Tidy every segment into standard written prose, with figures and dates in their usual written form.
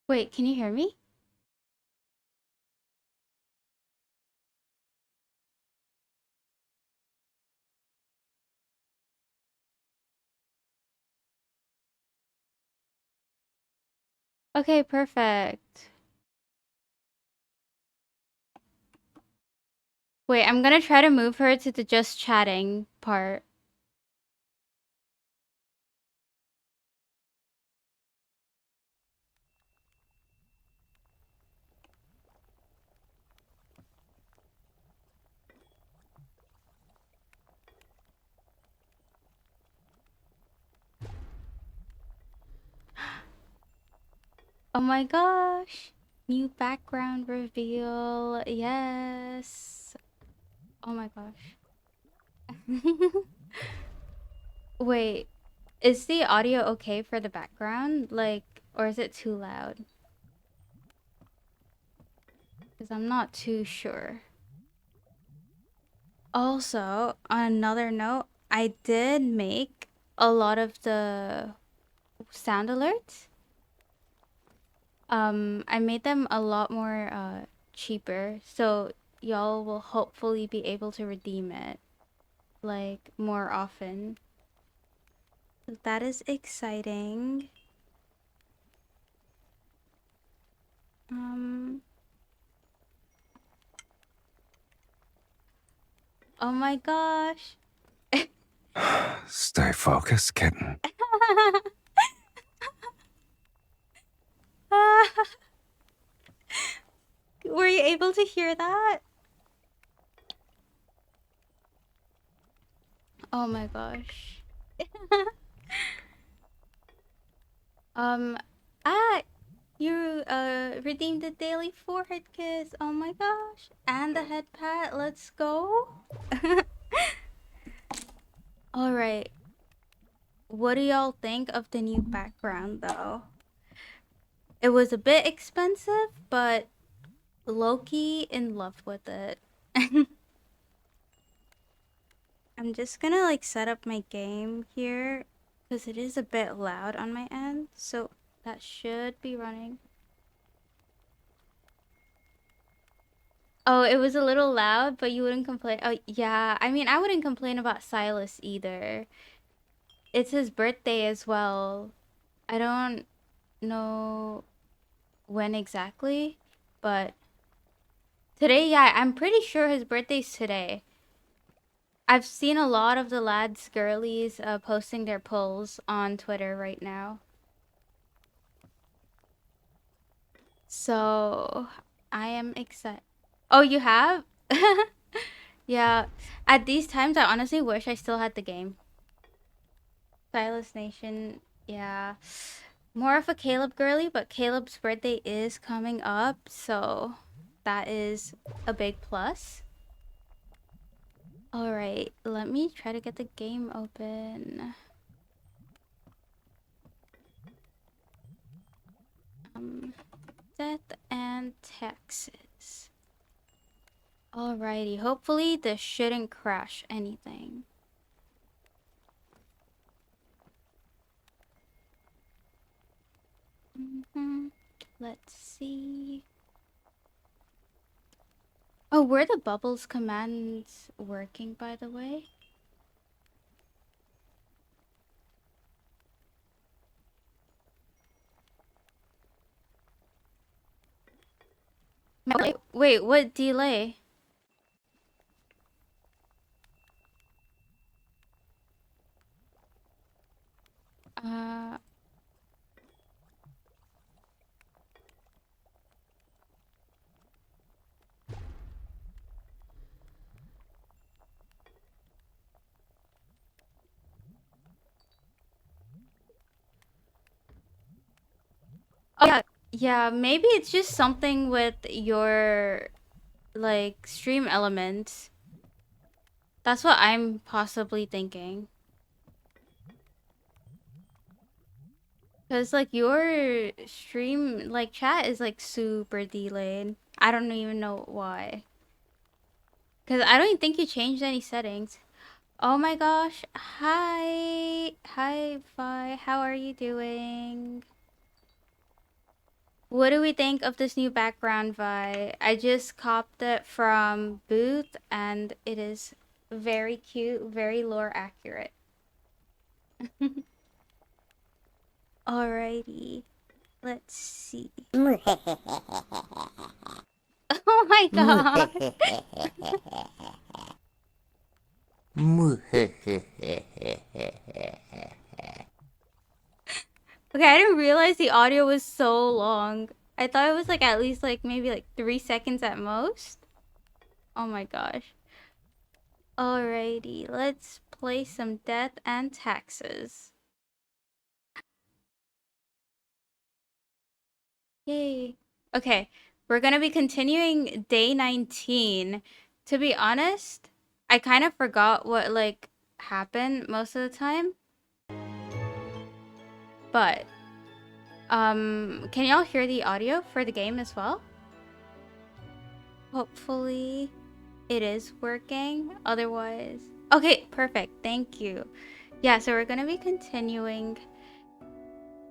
Wait, can you hear me? Okay, perfect. Wait, I'm gonna try to move her to the just chatting part. Oh my gosh. New background reveal. Yes. Oh my gosh. Wait, is the audio okay for the background? Like, or is it too loud? Because I'm not too sure. Also, on another note, I did make a lot of the sound alerts. I made them a lot more cheaper, so y'all will hopefully be able to redeem it like more often. So that is exciting. Um oh my gosh. Stay focused, kitten. Were you able to hear that? Oh my gosh. um ah You redeemed the daily forehead kiss. Oh my gosh. And the head pat. Let's go. All right. What do y'all think of the new background though? It was a bit expensive, but low-key in love with it. I'm just gonna like set up my game here because it is a bit loud on my end. So that should be running. Oh, it was a little loud, but you wouldn't complain. Oh, yeah. I mean, I wouldn't complain about Silas either. It's his birthday as well. I don't know when exactly, but today, yeah, I'm pretty sure his birthday's today. I've seen a lot of the lads girlies posting their polls on Twitter right now. So I am excited. Oh, you have? Yeah. At these times, I honestly wish I still had the game. 𝙗𝙪𝙨𝙨, yeah. More of a Caleb girly, but Caleb's birthday is coming up, so that is a big plus. All right, let me try to get the game open. Death and taxes. Alrighty, hopefully this shouldn't crash anything. Let's see. Oh, were the bubbles commands working, by the way? Wait, what delay? Uh, oh yeah, yeah, maybe it's just something with your like stream elements. That's what I'm possibly thinking. Cause like your stream like chat is like super delayed. I don't even know why. Cause I don't even think you changed any settings. Oh my gosh. Hi. Hi, Fi. How are you doing? What do we think of this new background vibe? I just copped it from Booth and it is very cute, very lore accurate. Alrighty. Let's see. Oh my god. Okay, I didn't realize the audio was so long. I thought it was like at least like maybe like 3 seconds at most. Oh my gosh. Alrighty, let's play some Death and Taxes. Yay. Okay, we're gonna be continuing day 19. To be honest, I kind of forgot what like happened most of the time. But can y'all hear the audio for the game as well? Hopefully it is working. Otherwise, okay, perfect. Thank you. Yeah, so we're gonna be continuing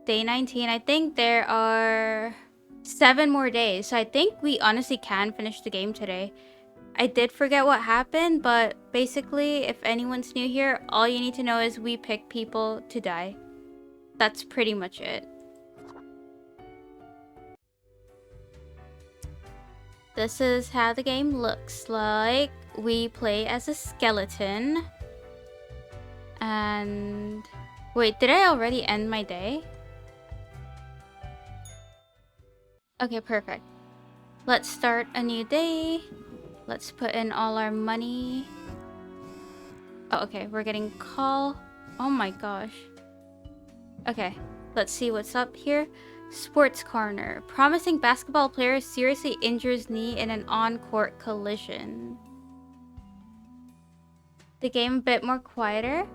day 19. I think there are 7 more days, so I think we honestly can finish the game today. I did forget what happened, but basically, if anyone's new here, all you need to know is we pick people to die. That's pretty much it. This is how the game looks like. We play as a skeleton. And... wait, did I already end my day? Okay, perfect. Let's start a new day. Let's put in all our money. Oh, okay, we're getting call. Oh my gosh. Okay, let's see what's up here. Sports corner. Promising basketball player seriously injures knee in an on-court collision. The game a bit more quieter.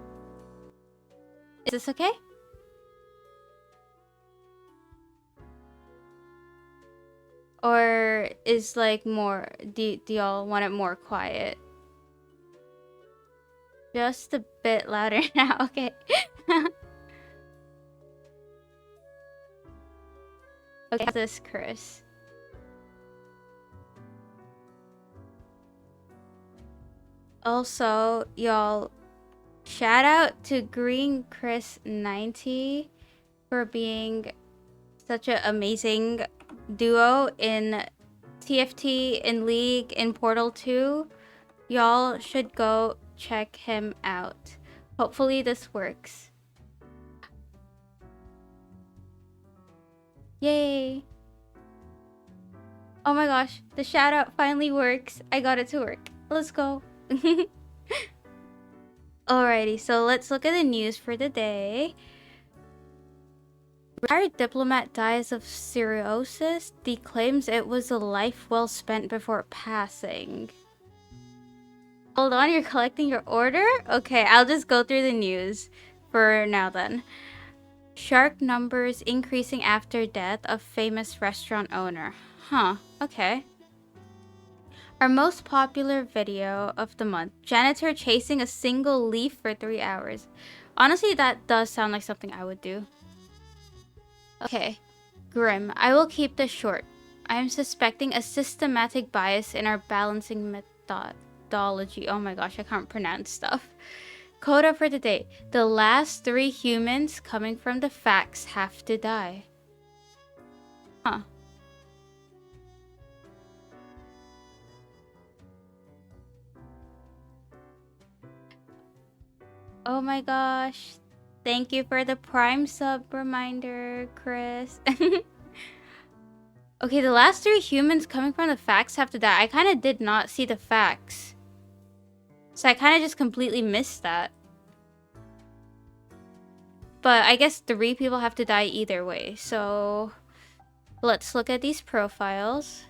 Is this okay? Or is like more, do y'all want it more quiet? Just a bit louder now, okay. Okay, this Chris. Also, y'all, shout out to Green Chris 90 for being such an amazing duo in TFT, in League, in Portal 2. Y'all should go check him out. Hopefully this works. Yay! Oh my gosh, the shout out finally works. I got it to work. Let's go. Alrighty, so let's look at the news for the day. Retired diplomat dies of cirrhosis, declaims it was a life well spent before passing. Hold on, you're collecting your order? Okay, I'll just go through the news for now then. Shark numbers increasing after death of famous restaurant owner. Huh, okay. Our most popular video of the month. Janitor chasing a single leaf for 3 hours. Honestly, that does sound like something I would do. Okay. Grim. I will keep this short. I am suspecting a systematic bias in our balancing methodology. Oh my gosh, I can't pronounce stuff. Coda for the day. The last 3 humans coming from the facts have to die. Huh. Oh my gosh. Thank you for the Prime sub reminder, Chris. Okay, the last 3 humans coming from the facts have to die. I kind of did not see the facts. So I kind of just completely missed that. But I guess 3 people have to die either way. So let's look at these profiles.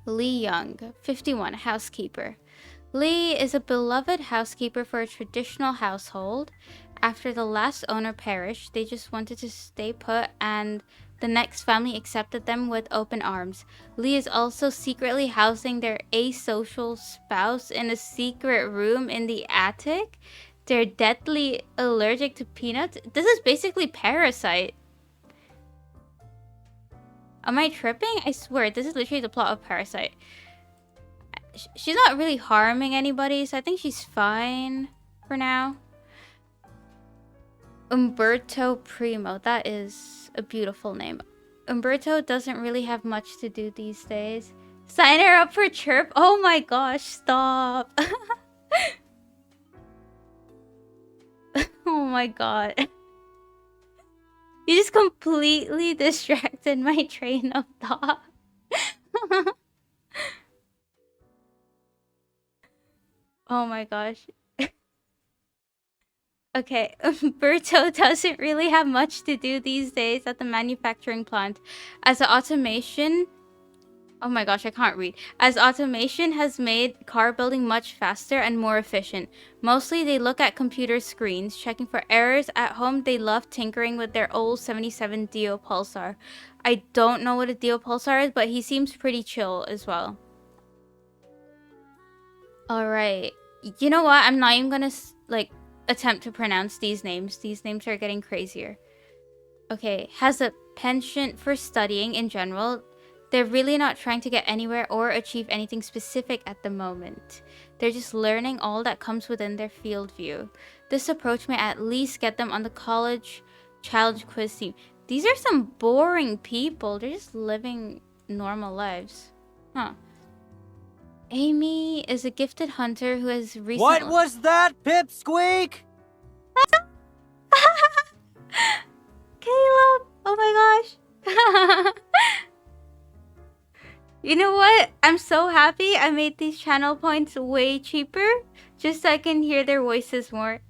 Lee Young, 51, housekeeper. Lee is a beloved housekeeper for a traditional household. After the last owner perished, they just wanted to stay put and the next family accepted them with open arms. Lee is also secretly housing their asocial spouse in a secret room in the attic. They're deathly allergic to peanuts. This is basically Parasite. Am I tripping? I swear, this is literally the plot of Parasite. She's not really harming anybody, so I think she's fine for now. Umberto Primo. That is a beautiful name. Umberto doesn't really have much to do these days. Sign her up for Chirp? Oh my gosh, stop. Oh my god. You just completely distracted my train of thought. Oh my gosh. Okay, Umberto doesn't really have much to do these days at the manufacturing plant. As the automation... Oh my gosh, I can't read. As automation has made car building much faster and more efficient. Mostly they look at computer screens, checking for errors. At home, they love tinkering with their old 77 Dio Pulsar. I don't know what a Dio Pulsar is, but he seems pretty chill as well. Alright. You know what? I'm not even gonna, like, attempt to pronounce these names. These names are getting crazier. Okay. Has a penchant for studying in general. They're really not trying to get anywhere or achieve anything specific at the moment. They're just learning all that comes within their field view. This approach may at least get them on the college challenge quiz team. These are some boring people. They're just living normal lives. Huh. Amy is a gifted hunter who has recently... What was that, Pipsqueak? Caleb! Oh my gosh! You know what? I'm so happy I made these channel points way cheaper, just so I can hear their voices more.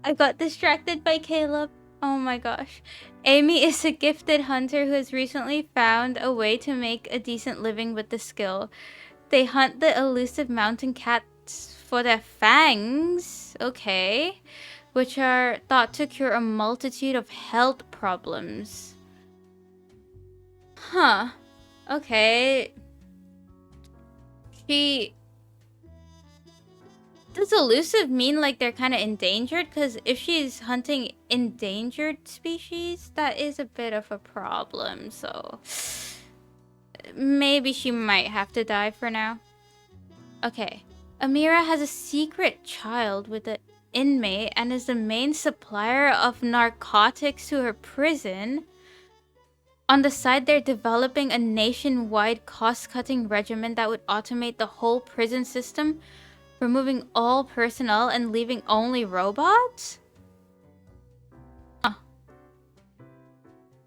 I got distracted by Caleb. Oh my gosh. Amy is a gifted hunter who has recently found a way to make a decent living with the skill. They hunt the elusive mountain cats for their fangs. Okay. Which are thought to cure a multitude of health problems. Huh. Okay. Does elusive mean like they're kind of endangered? Because if she's hunting endangered species, that is a bit of a problem. So maybe she might have to die for now. Okay. Amira has a secret child with an inmate and is the main supplier of narcotics to her prison. On the side, they're developing a nationwide cost-cutting regimen that would automate the whole prison system, removing all personnel and leaving only robots? Huh.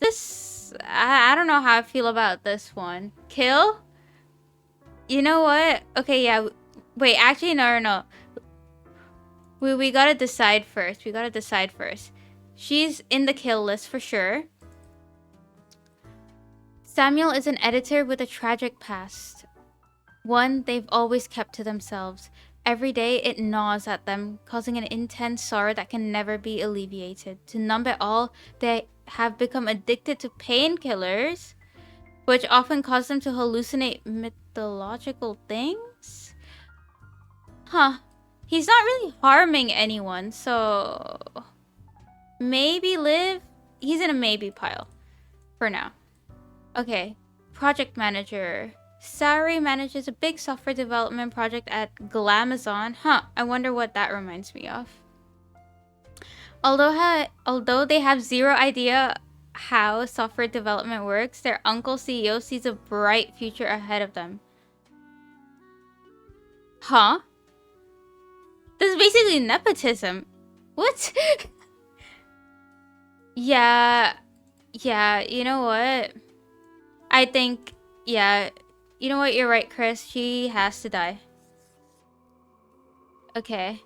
This... I don't know how I feel about this one. Kill? You know what? Okay, yeah. Wait, actually, no. We gotta decide first. She's in the kill list for sure. Samuel is an editor with a tragic past. One they've always kept to themselves. Every day it gnaws at them, causing an intense sorrow that can never be alleviated. To numb it all, they have become addicted to painkillers, which often cause them to hallucinate mythological things? Huh. He's not really harming anyone, so... Maybe live? He's in a maybe pile. For now. Okay. Project manager. Sari manages a big software development project at Glamazon. Huh. I wonder what that reminds me of. Although they have zero idea how software development works, their uncle CEO sees a bright future ahead of them. Huh? This is basically nepotism. What? Yeah, you know what? I think, yeah. You know what? You're right, Chris. She has to die. Okay.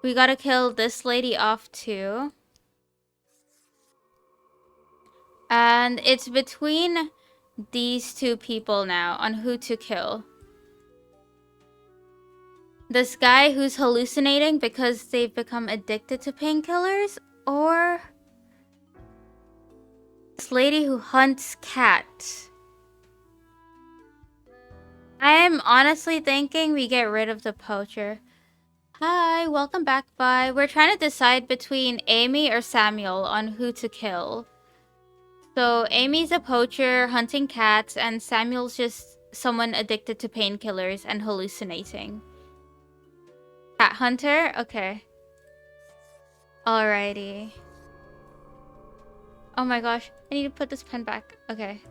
We gotta kill this lady off too. And it's between these two people now on who to kill. This guy who's hallucinating because they've become addicted to painkillers, or this lady who hunts cats. I am honestly thinking we get rid of the poacher. Hi, welcome back, Vi. We're trying to decide between Amy or Samuel on who to kill. So Amy's a poacher hunting cats, and Samuel's just someone addicted to painkillers and hallucinating. Cat hunter? Okay. Alrighty. Oh my gosh, I need to put this pen back. Okay.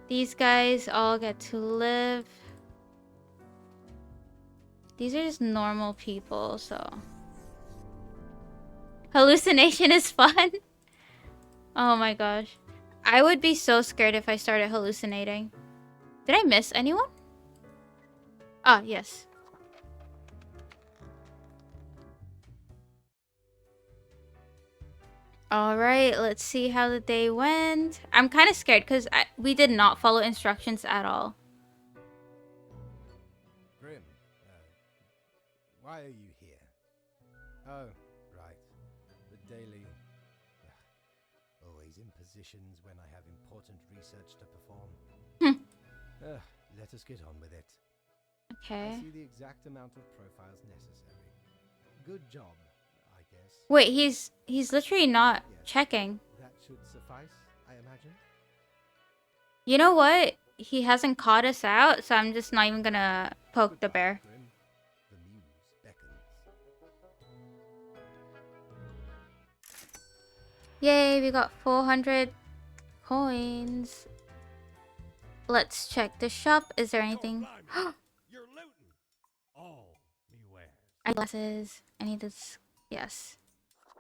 These guys all get to live. These are just normal people, so... Hallucination is fun? Oh my gosh. I would be so scared if I started hallucinating. Did I miss anyone? Ah, yes. Alright, let's see how the day went. I'm kind of scared because we did not follow instructions at all. Grim, why are you here? Oh, right. The daily... always in positions when I have important research to perform. Let us get on with it. Okay. I see the exact amount of profiles necessary. Good job, I guess. Wait, he's literally not checking. That should suffice, I imagine. You know what? He hasn't caught us out, so I'm just not even gonna poke the bear. Grim. The muse beckons. Yay, we got 400 coins. Let's check the shop. Is there anything? You're looting. All me wares. Eyeglasses. I need this. Yes.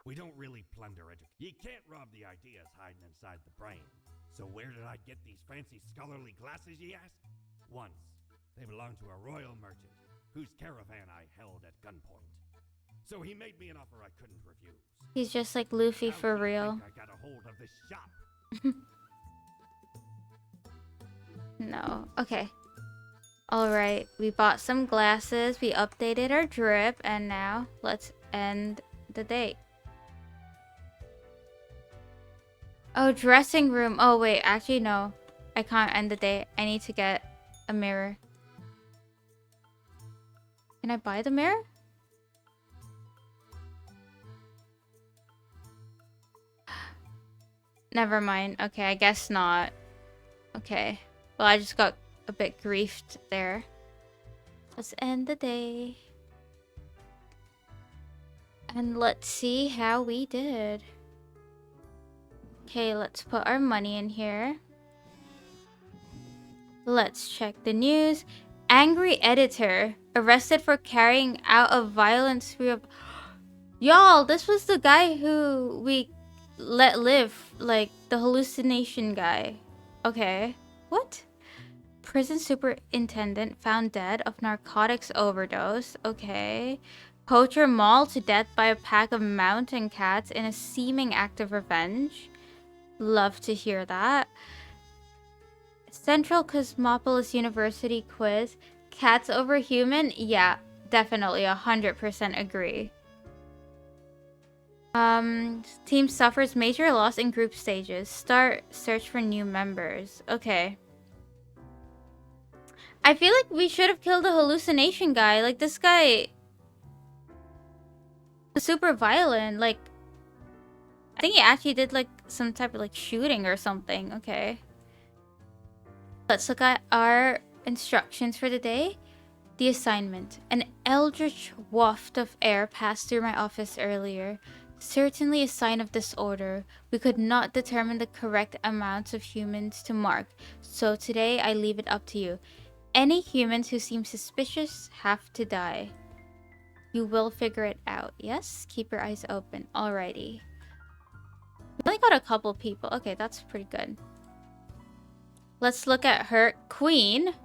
We don't really plunder it. You can't rob the ideas hiding inside the brain. So where did I get these fancy scholarly glasses, ye ask? Once. They belonged to a royal merchant, whose caravan I held at gunpoint. So he made me an offer I couldn't refuse. He's just like Luffy for real. I got a hold of this shop. No. Okay. Alright. We bought some glasses. We updated our drip. And now let's end the day. Oh, dressing room. Oh, wait. Actually, no. I can't end the day. I need to get a mirror. Can I buy the mirror? Never mind. Okay, I guess not. Okay. Well, I just got a bit griefed there. Let's end the day. And let's see how we did. Okay, let's put our money in here. Let's check the news. Angry editor arrested for carrying out a violent spree of... Y'all, this was the guy who we let live. Like, the hallucination guy. Okay. What? Prison superintendent found dead of narcotics overdose. Okay. Poacher mauled to death by a pack of mountain cats in a seeming act of revenge. Love to hear that. Central Cosmopolis University quiz. Cats over human? Yeah, definitely 100% agree. Team suffers major loss in group stages. Start search for new members. Okay. I feel like we should have killed the hallucination guy. Like, this guy was super violent. Like, I think he actually did, like, some type of, like, shooting or something. Okay. Let's look at our instructions for the day. The assignment. An eldritch waft of air passed through my office earlier. Certainly a sign of disorder. We could not determine the correct amounts of humans to mark. So today, I leave it up to you. Any humans who seem suspicious have to die. You will figure it out. Yes? Keep your eyes open. Alrighty. We only got a couple people. Okay, that's pretty good. Let's look at her. Queen.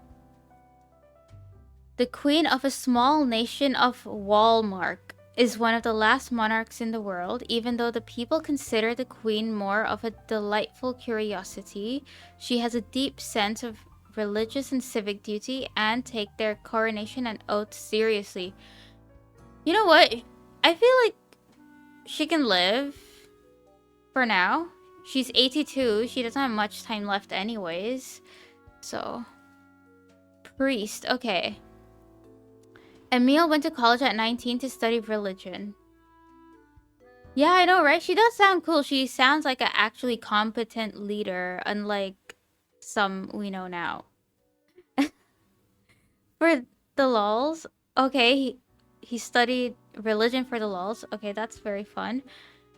The queen of a small nation of Walmark is one of the last monarchs in the world. Even though the people consider the queen more of a delightful curiosity, she has a deep sense of religious and civic duty and take their coronation and oath seriously. You know what? I feel like she can live for now. She's 82. She doesn't have much time left anyways. So, priest. Okay. Emil went to college at 19 to study religion. Yeah, I know, right? She does sound cool. She sounds like an actually competent leader, unlike some we know now. For the lols, okay, he studied religion for the lols. Okay, that's very fun.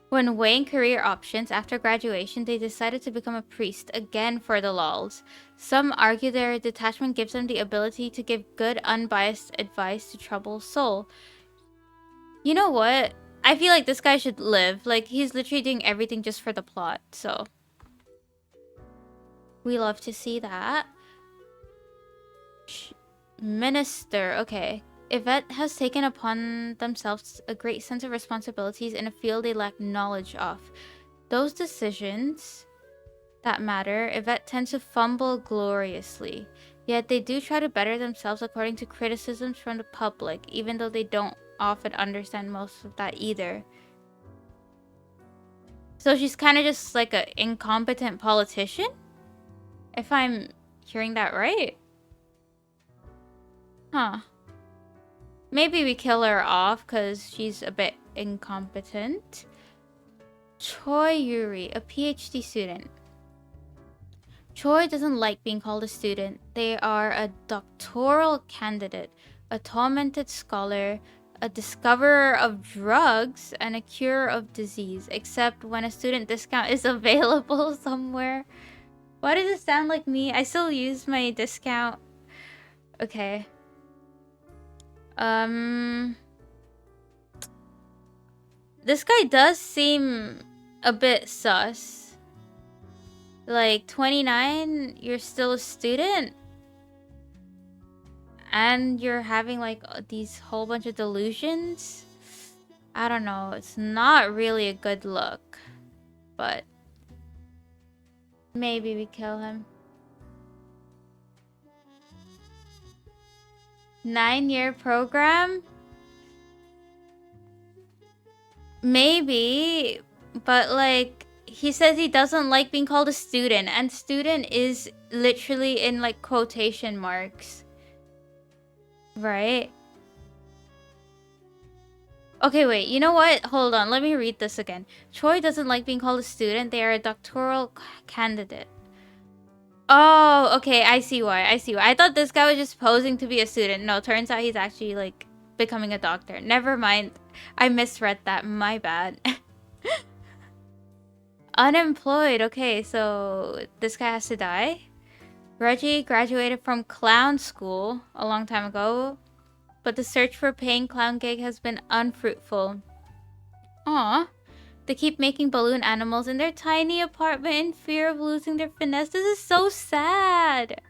When weighing career options after graduation, they decided to become a priest, again for the lols. Some argue their detachment gives them the ability to give good, unbiased advice to troubled soul. You know what? I feel like this guy should live. Like, he's literally doing everything just for the plot, so... we love to see that. Minister, okay. Yvette has taken upon themselves a great sense of responsibilities in a field they lack knowledge of. Those decisions that matter, Yvette tends to fumble gloriously. Yet they do try to better themselves according to criticisms from the public, even though they don't often understand most of that either. So she's kind of just like an incompetent politician? If I'm hearing that right? Huh. Maybe we kill her off because she's a bit incompetent. Choi Yuri, a PhD student. Choi doesn't like being called a student. They are a doctoral candidate, a tormented scholar, a discoverer of drugs, and a cure of disease, except when a student discount is available somewhere. Why does it sound like me? I still use my discount. Okay. This guy does seem a bit sus. Like, 29, you're still a student? And you're having, like, these whole bunch of delusions? I don't know. It's not really a good look. But... maybe we kill him. 9-year program? Maybe, but like, he says he doesn't like being called a student, and student is literally in like quotation marks. Right? Okay, wait, you know what? Hold on, let me read this again. Choi doesn't like being called a student. They are a doctoral candidate. Oh, okay, I see why. I see why. I thought this guy was just posing to be a student. No, turns out he's actually, like, becoming a doctor. Never mind. I misread that. My bad. Unemployed. Okay, so this guy has to die. Reggie graduated from clown school a long time ago, but the search for a paying clown gig has been unfruitful. Aw. They keep making balloon animals in their tiny apartment in fear of losing their finesse. This is so sad.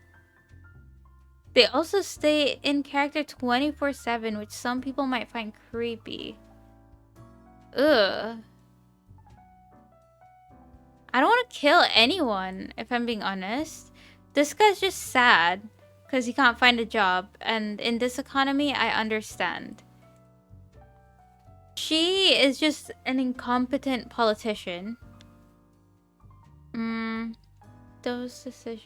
They also stay in character 24/7, which some people might find creepy. Ugh. I don't want to kill anyone, if I'm being honest. This guy's just sad because he can't find a job. And in this economy, I understand. She is just an incompetent politician. Those decisions.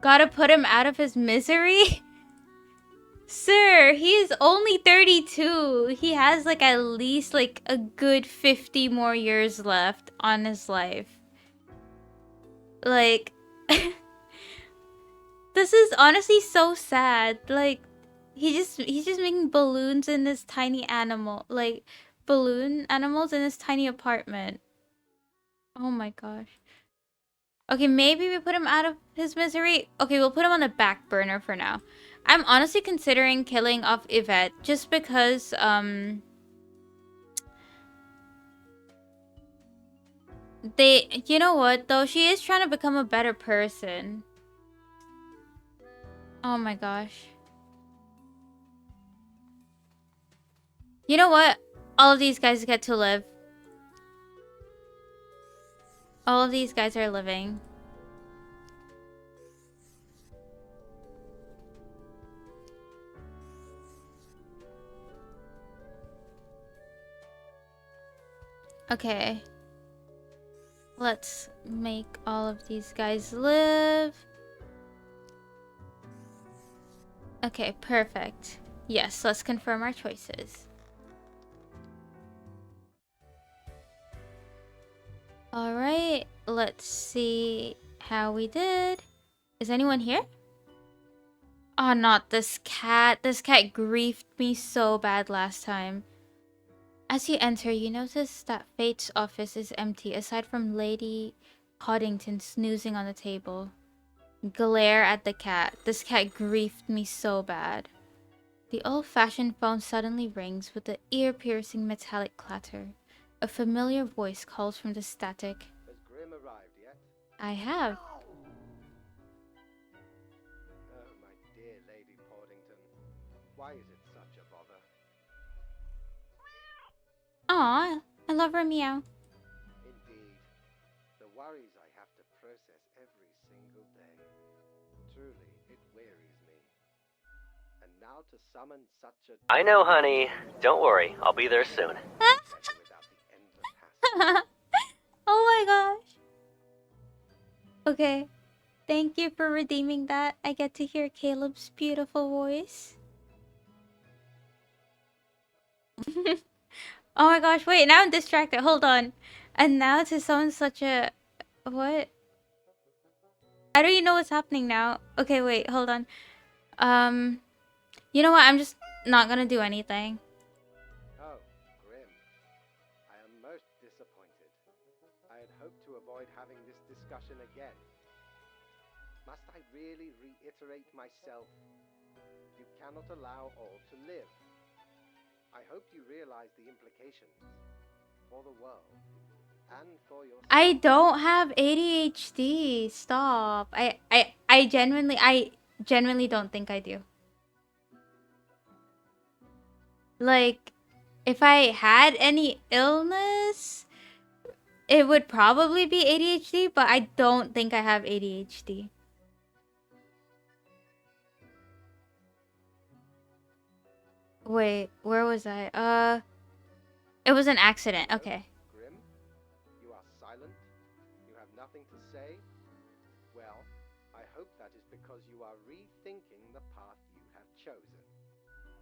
Gotta put him out of his misery? Sir, he is only 32. He has like at least like a good 50 more years left on his life. Like, this is honestly so sad. Like, he's just making balloons in this tiny animal, like balloon animals in this tiny apartment. Oh my gosh. Okay, maybe we put him out of his misery. Okay, we'll put him on the back burner for now. I'm honestly considering killing off Yvette just because you know what though, she is trying to become a better person. Oh my gosh. You know what? All of these guys get to live. All of these guys are living. Okay. Let's make all of these guys live. Okay, perfect. Yes, let's confirm our choices. Alright, let's see how we did. Is anyone here? Oh, not this cat. This cat griefed me so bad last time. As you enter, you notice that Fate's office is empty, aside from Lady Poddington snoozing on the table. Glare at the cat. This cat griefed me so bad. The old-fashioned phone suddenly rings with the ear-piercing metallic clatter. A familiar voice calls from the static. Has Grim arrived yet? I have. Oh, my dear Lady Poddington. Why is it such a bother? Aw, I love her meow. Indeed. The worries I have to process every single day. Truly, it wearies me. And now to summon such a... I know, honey. Don't worry. I'll be there soon. without the endless hassle. Oh my gosh. Okay. Thank you for redeeming that. I get to hear Caleb's beautiful voice. Oh my gosh, wait, now I'm distracted. Hold on. And now to summon such a... What? I don't even know what's happening now. Okay, wait, hold on. You know what? I'm just not gonna do anything. Oh, Grim. I am most disappointed. I had hoped to avoid having this discussion again. Must I really reiterate myself? You cannot allow all to live. I hope you realize the implications for the world and for yourself. I don't have ADHD. Stop. I genuinely don't think I do. Like, if I had any illness, it would probably be ADHD, but I don't think I have ADHD. Wait, where was I? It was an accident. Okay. Grim, you are silent. You have nothing to say. Well, I hope that is because you are rethinking the path you have chosen.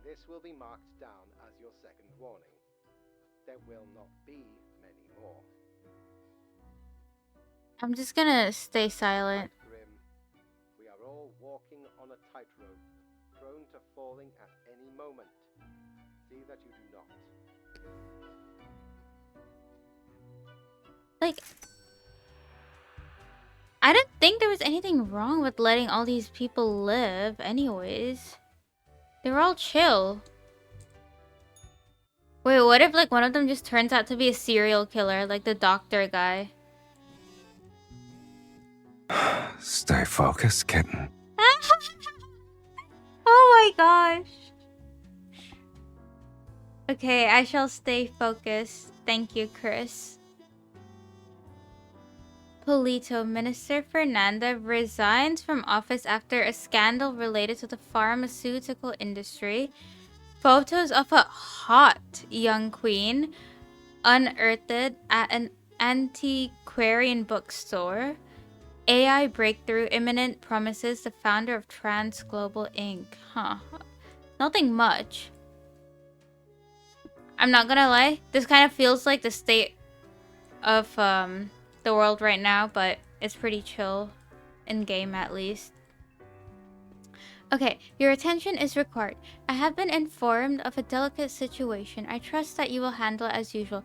This will be marked down as your second warning. There will not be many more. I'm just gonna stay silent. Grim, we are all walking on a tightrope, prone to falling at any moment. See that you do not. Like, I didn't think there was anything wrong with letting all these people live anyways. They were all chill. Wait, what if like one of them just turns out to be a serial killer, like the doctor guy? Stay focused, kitten. Oh my gosh. Okay, I shall stay focused. Thank you, Chris. Polito, Minister Fernanda resigns from office after a scandal related to the pharmaceutical industry. Photos of a hot young queen unearthed at an antiquarian bookstore. AI breakthrough imminent, promises the founder of Trans Global Inc. Huh. Nothing much. I'm not gonna lie. This kind of feels like the state of the world right now, but it's pretty chill in game at least. Okay, your attention is required. I have been informed of a delicate situation. I trust that you will handle it as usual.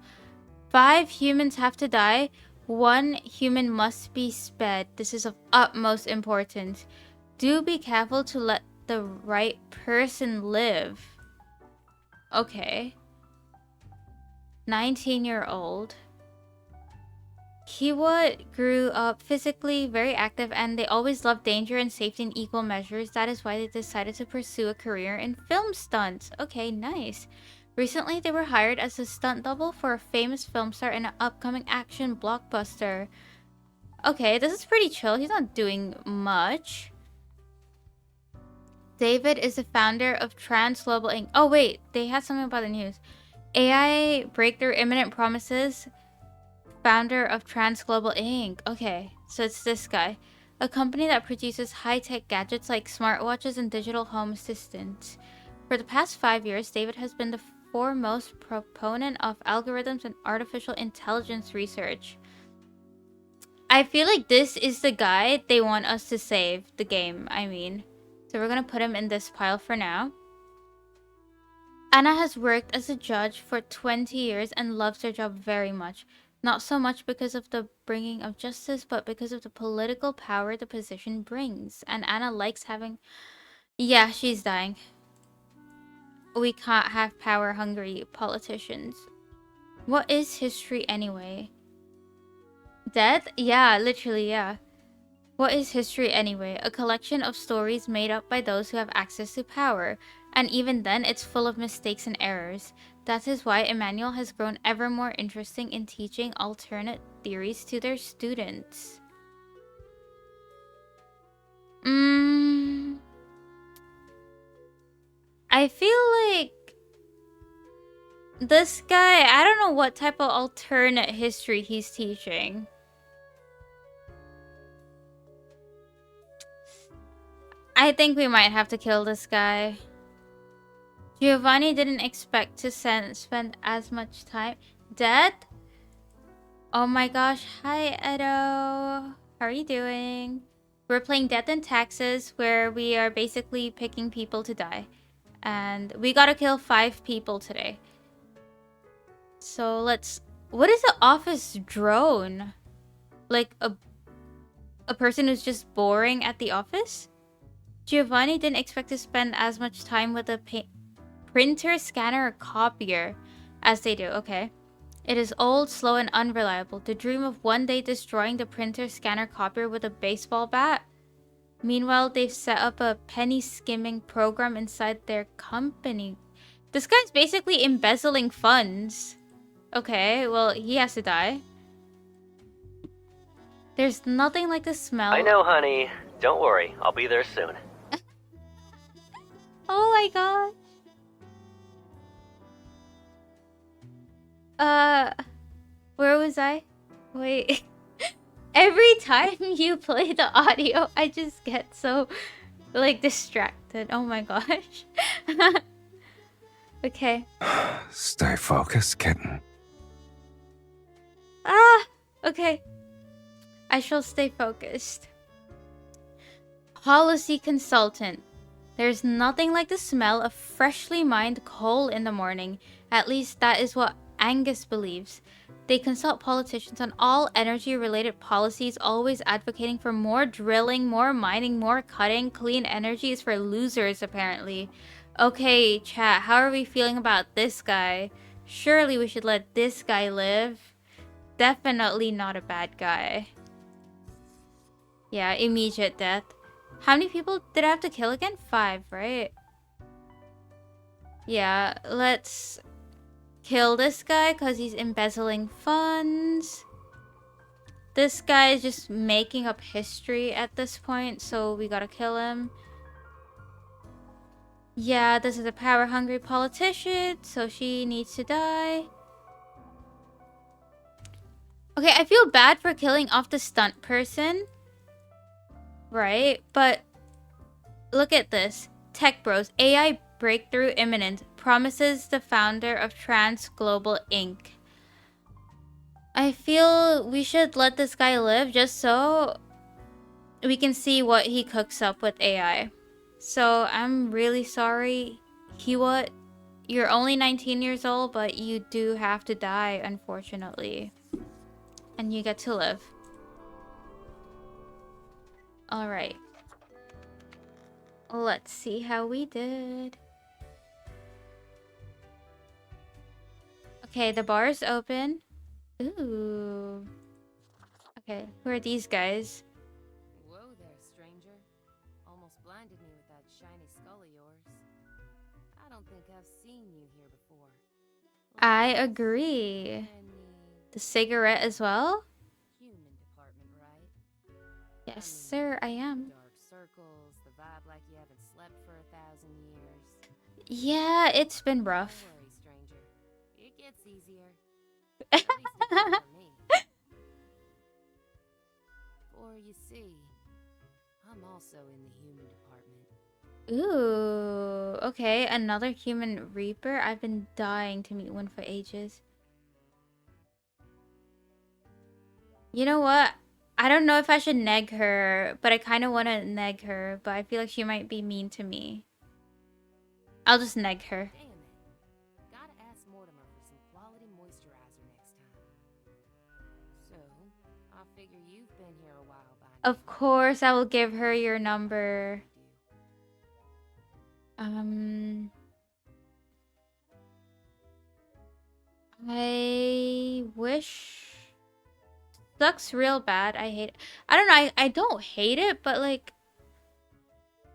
5 humans have to die. 1 human must be sped. This is of utmost importance. Do be careful to let the right person live. Okay. 19-year-old. 𝙗𝙗𝙚 grew up physically very active, and they always loved danger and safety in equal measures. That is why they decided to pursue a career in film stunts. Okay, nice. Recently, they were hired as a stunt double for a famous film star in an upcoming action blockbuster. Okay, this is pretty chill. He's not doing much. David is the founder of Trans Global Inc. Oh, wait. They had something about the news. AI breakthrough imminent, promises founder of Trans Global Inc. Okay, so it's this guy. A company that produces high-tech gadgets like smartwatches and digital home assistants. For the past 5 years, David has been the foremost proponent of algorithms and artificial intelligence research. I feel like this is the guy they want us to save the game, I mean. So we're gonna put him in this pile for now. Anna has worked as a judge for 20 years and loves her job very much. Not so much because of the bringing of justice, but because of the political power the position brings. And Anna likes having... Yeah, she's dying. We can't have power-hungry politicians. What is history anyway? Death? Yeah, literally, yeah. What is history anyway? A collection of stories made up by those who have access to power. And even then, it's full of mistakes and errors. That is why Emmanuel has grown ever more interesting in teaching alternate theories to their students. I feel like this guy, I don't know what type of alternate history he's teaching. I think we might have to kill this guy. Giovanni didn't expect to spend as much time. Dead? Oh my gosh. Hi, Edo. How are you doing? We're playing Death and Taxes, where we are basically picking people to die. And we gotta kill 5 people today. So let's... What is the office drone? Like a person who's just boring at the office? Giovanni didn't expect to spend as much time with a printer, scanner, or copier as they do. Okay. It is old, slow, and unreliable. The dream of one day destroying the printer, scanner, copier with a baseball bat. Meanwhile, they've set up a penny skimming program inside their company. This guy's basically embezzling funds. Okay, well, he has to die. There's nothing like the smell. I know, honey. Don't worry. I'll be there soon. Oh my god. Where was I? Wait. Every time you play the audio, I just get so, like, distracted. Oh my gosh. Okay. Stay focused, kitten. Ah! Okay. I shall stay focused. Policy consultant. There's nothing like the smell of freshly mined coal in the morning. At least that is what Angus believes. They consult politicians on all energy-related policies, always advocating for more drilling, more mining, more cutting. Clean energy is for losers, apparently. Okay, chat, how are we feeling about this guy? Surely we should let this guy live. Definitely not a bad guy. Yeah, immediate death. How many people did I have to kill again? 5, right? Yeah, let's kill this guy because he's embezzling funds. This guy is just making up history at this point, so we gotta kill him. Yeah, this is a power-hungry politician, so she needs to die. Okay, I feel bad for killing off the stunt person. Right? But look at this. Tech Bros. AI breakthrough imminent. Promises the founder of Trans Global Inc. I feel we should let this guy live just so we can see what he cooks up with AI. So I'm really sorry, 𝙗𝙗𝙗𝙗𝙗, you're only 19 years old, but you do have to die, unfortunately. And you get to live. Alright. Let's see how we did. Okay, the bar is open. Ooh. Okay, who are these guys? Whoa there, stranger. Almost blinded me with that shiny skull of yours. I don't think I've seen you here before. I agree. The cigarette as well? Human department, right? Yes, sir, I am. Dark circles, the vibe like you haven't slept for 1,000 years. Yeah, it's been rough. Don't worry, stranger. It gets easier. At least it did for me. For you see, I'm also in the human department. Ooh, okay. Another human reaper? I've been dying to meet one for ages. You know what? I don't know if I should neg her, but I kind of want to neg her, but I feel like she might be mean to me. I'll just neg her. Damn it. Gotta ask Mortimer for some quality moisturizer next time. So, I figure you've been here a while by now. Of course, I will give her your number. I wish... Sucks real bad. I hate it. I don't know. I don't hate it, but like...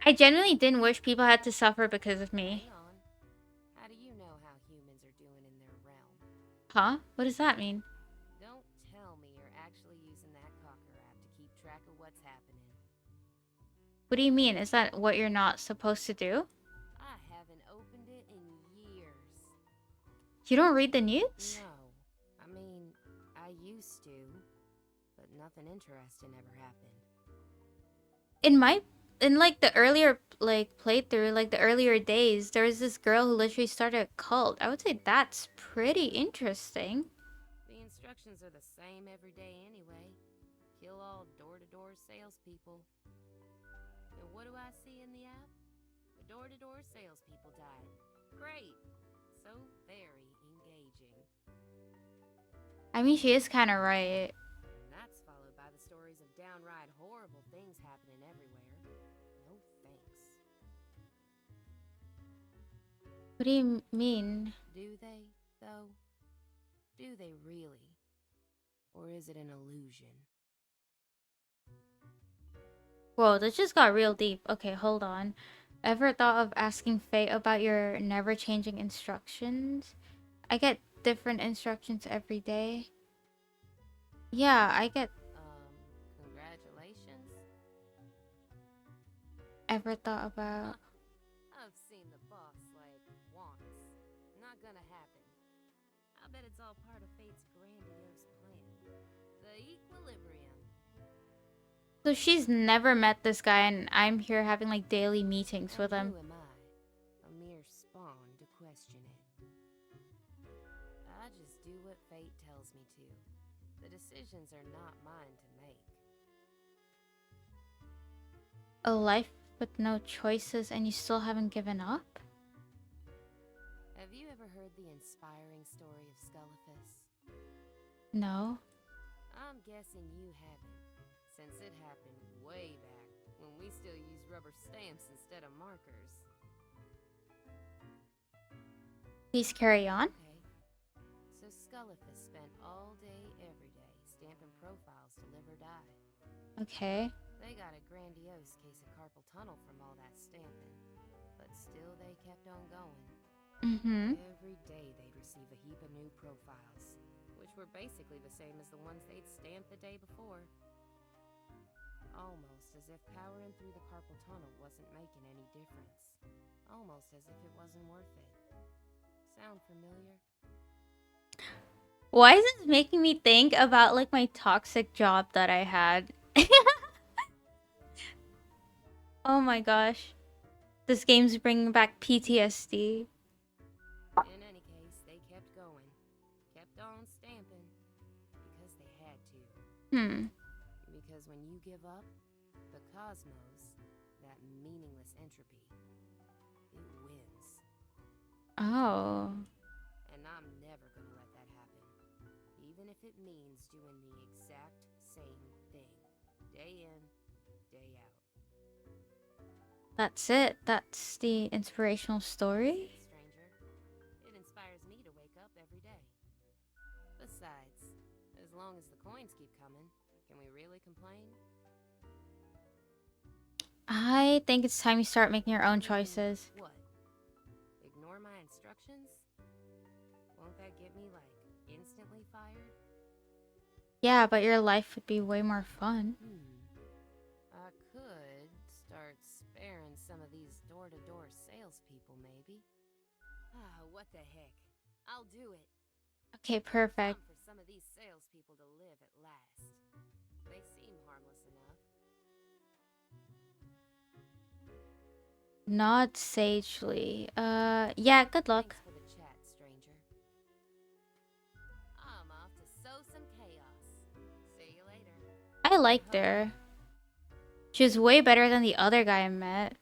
I genuinely didn't wish people had to suffer because of me. Hang on. How do you know how humans are doing in their realm? Huh? What does that mean? Don't tell me you're actually using that cocker app to keep track of what's happening. What do you mean? Is that what you're not supposed to do? I haven't opened it in years. You don't read the news? No. I mean, I used to, but nothing interesting ever happened. In like the earlier like playthrough, like the earlier days, there was this girl who literally started a cult. I would say that's pretty interesting. The instructions are the same every day anyway. Kill all door-to-door salespeople. And what do I see in the app? The door-to-door salespeople died. Great. So very engaging. I mean, she is kind of right. And that's followed by the stories of downright horrible things happening everywhere. No thanks. What do you mean? Do they, though? Do they really? Or is it an illusion? Whoa, this just got real deep. Okay, hold on. Ever thought of asking Fate about your never-changing instructions? I get different instructions every day. Yeah, I get... Congratulations? Ever thought about... I've seen the boss, like, once. Not gonna happen. I bet it's all part of Fate's grandiose plan. The equilibrium. So she's never met this guy, and I'm here having like daily meetings with him. Who am I? A mere spawn to question it. I just do what Fate tells me to. The decisions are not mine to make. A life with no choices, and you still haven't given up? Have you ever heard the inspiring story of 𝙗𝙗𝙗𝙗? No. I'm guessing you haven't, since it happened way back when we still used rubber stamps instead of markers. Please carry on. Okay. So 𝙗𝙗𝙗𝙗 spent all day, every day, stamping profiles to live or die. Okay. They got a grandiose case of carpal tunnel from all that stamping, but still they kept on going. Every day they'd receive a heap of new profiles, which were basically the same as the ones they'd stamped the day before. Almost as if powering through the carpal tunnel wasn't making any difference. Almost as if it wasn't worth it. Sound familiar? Why is this making me think about like my toxic job that I had? Oh my gosh. This game's bringing back PTSD. In any case, they kept going. Kept on stamping. Because they had to. Because when you give up, the cosmos, that meaningless entropy, it wins. Oh. And I'm never gonna let that happen. Even if it means doing the exact same thing. Day in, day out. That's it? That's the inspirational story? Stranger, it inspires me to wake up every day. Besides, as long as the coins keep coming, can we really complain? I think it's time you start making your own choices. What? Ignore my instructions? Won't that get me, like, instantly fired? Yeah, but your life would be way more fun. I could start sparing some of these door-to-door salespeople, maybe. What the heck? I'll do it. Okay, perfect. Time for some of these salespeople to live at last. They seem harmless enough. Not sagely. Yeah, good luck. Thanks for the chat, stranger. I'm off to sow some chaos. See you later. I liked her. She was way better than the other guy I met.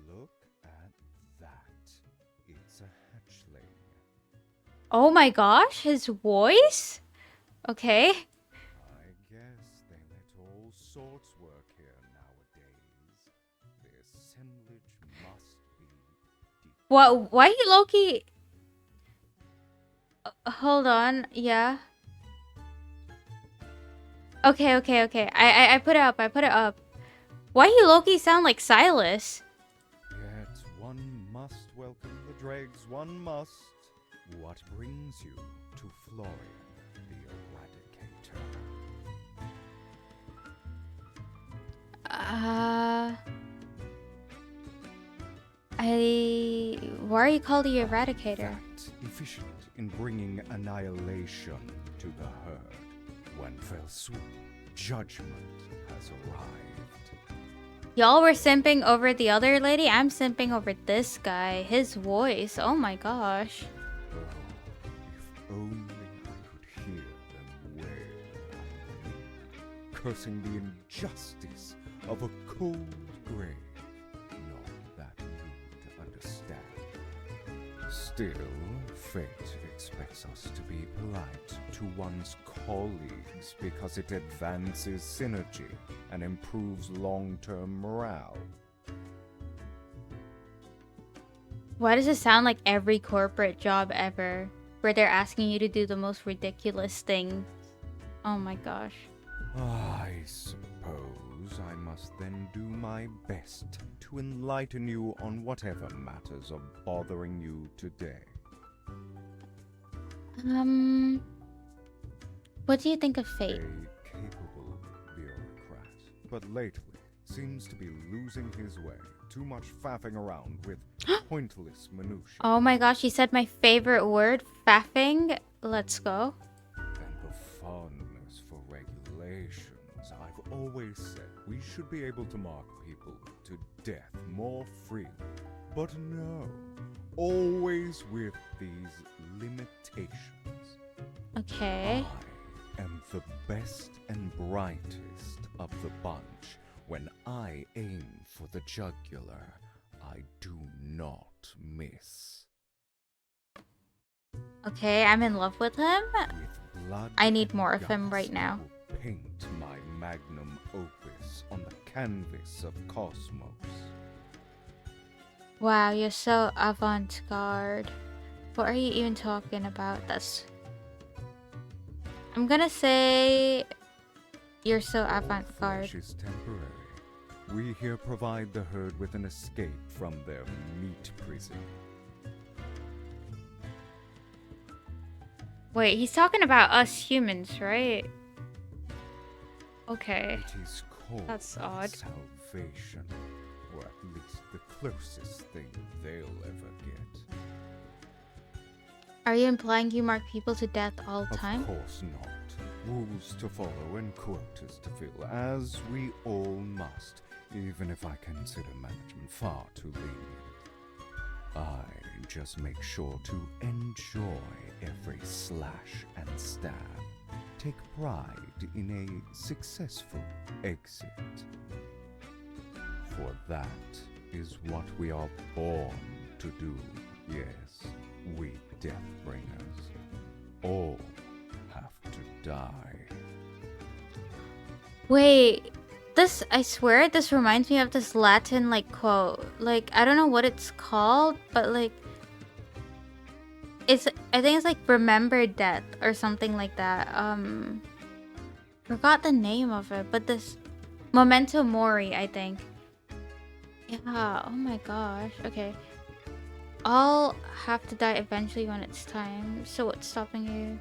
Look at that. It's a hatchling. Oh my gosh, his voice? Okay. I guess they let all sorts work here nowadays. The assemblage must be What? Why he Loki? Hold on. Yeah. Okay. I put it up. I put it up. Why he Loki sound like Silas? Yet one must welcome the dregs, one must. What brings you to Florian, the Eradicator? Why are you called the Eradicator? That efficient in bringing annihilation to the herd. One fell swoop, judgment has arrived. Y'all were simping over the other lady? I'm simping over this guy. His voice. Oh my gosh. Oh, if only I could hear them wail on me, cursing the injustice of a cold grave. Not that you'd understand. Still, fate expects us to be polite to one's colleagues because it advances synergy and improves long-term morale. Why does it sound like every corporate job ever? Where they're asking you to do the most ridiculous thing. Oh my gosh. I suppose I must then do my best to enlighten you on whatever matters are bothering you today. What do you think of fate? A capable bureaucrat, but lately seems to be losing his way. Too much faffing around with pointless minutiae. Oh my gosh, you said my favorite word, faffing. Let's go. And the fondness for regulations. I've always said we should be able to mark people to death more freely. But no, always with these limitations. Okay. I am the best and brightest of the bunch. When I aim for the jugular, I do not miss. Okay, I'm in love with him. With blood I need and more of him guts, right now. I will paint my magnum opus on the canvas of cosmos. Wow, you're so avant-garde. What are you even talking about? I'm gonna say you're so avant-garde. Flesh is temporary. We here provide the herd with an escape from their meat prison. Wait, he's talking about us humans, right? Okay. It is called That's odd. salvation, or at least the closest thing they'll ever get. Are you implying you mark people to death all the time? Of course not. Rules to follow and quotas to fill, as we all must, even if I consider management far too lenient. I just make sure to enjoy every slash and stab. Take pride in a successful exit. For that is what we are born to do. Yes, we Deathbringers all have to die. Wait, I swear this reminds me of this Latin like quote. Like, I don't know what it's called, but like I think it's like remember death or something like that. Forgot the name of it, but this Memento Mori, I think. Yeah, oh my gosh. Okay. I'll have to die eventually when it's time. So what's stopping you?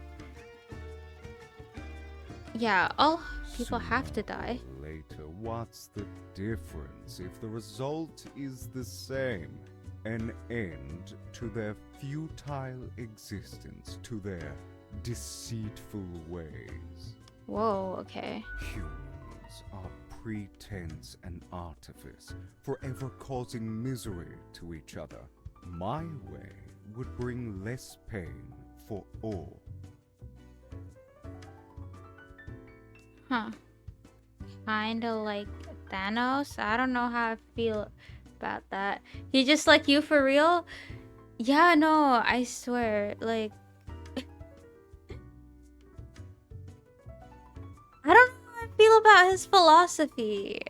Yeah, all people have to die. Later, what's the difference if the result is the same? An end to their futile existence, to their deceitful ways. Whoa, okay. Humans are pretense and artifice, forever causing misery to each other. My way would bring less pain for all. Huh. Kinda like Thanos? I don't know how I feel about that. He just like you for real? Yeah, no, I swear. Like, I don't know how I feel about his philosophy.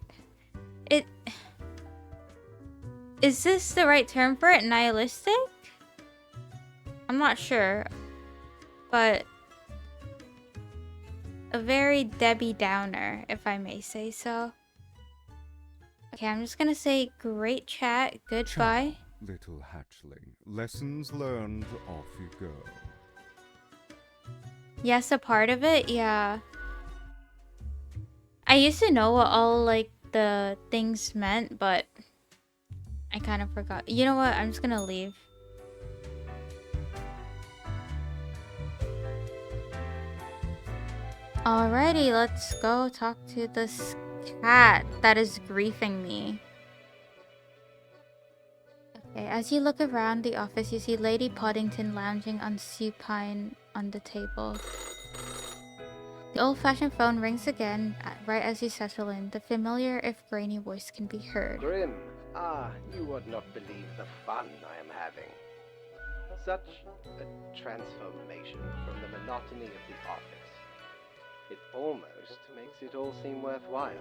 Is this the right term for it? Nihilistic? I'm not sure. But a very Debbie Downer, if I may say so. Okay, I'm just gonna say great chat, goodbye. Little hatchling, lessons learned, off you go. Yes, a part of it, yeah. I used to know what all like the things meant, but I kind of forgot. You know what? I'm just gonna leave. Alrighty, let's go talk to this cat that is griefing me. Okay, as you look around the office, you see Lady Poddington lounging on supine on the table. The old-fashioned phone rings again, right as you settle in. The familiar, if grainy voice can be heard. Grim, you would not believe the fun I am having. Such a transformation from the monotony of the office. It almost makes it all seem worthwhile.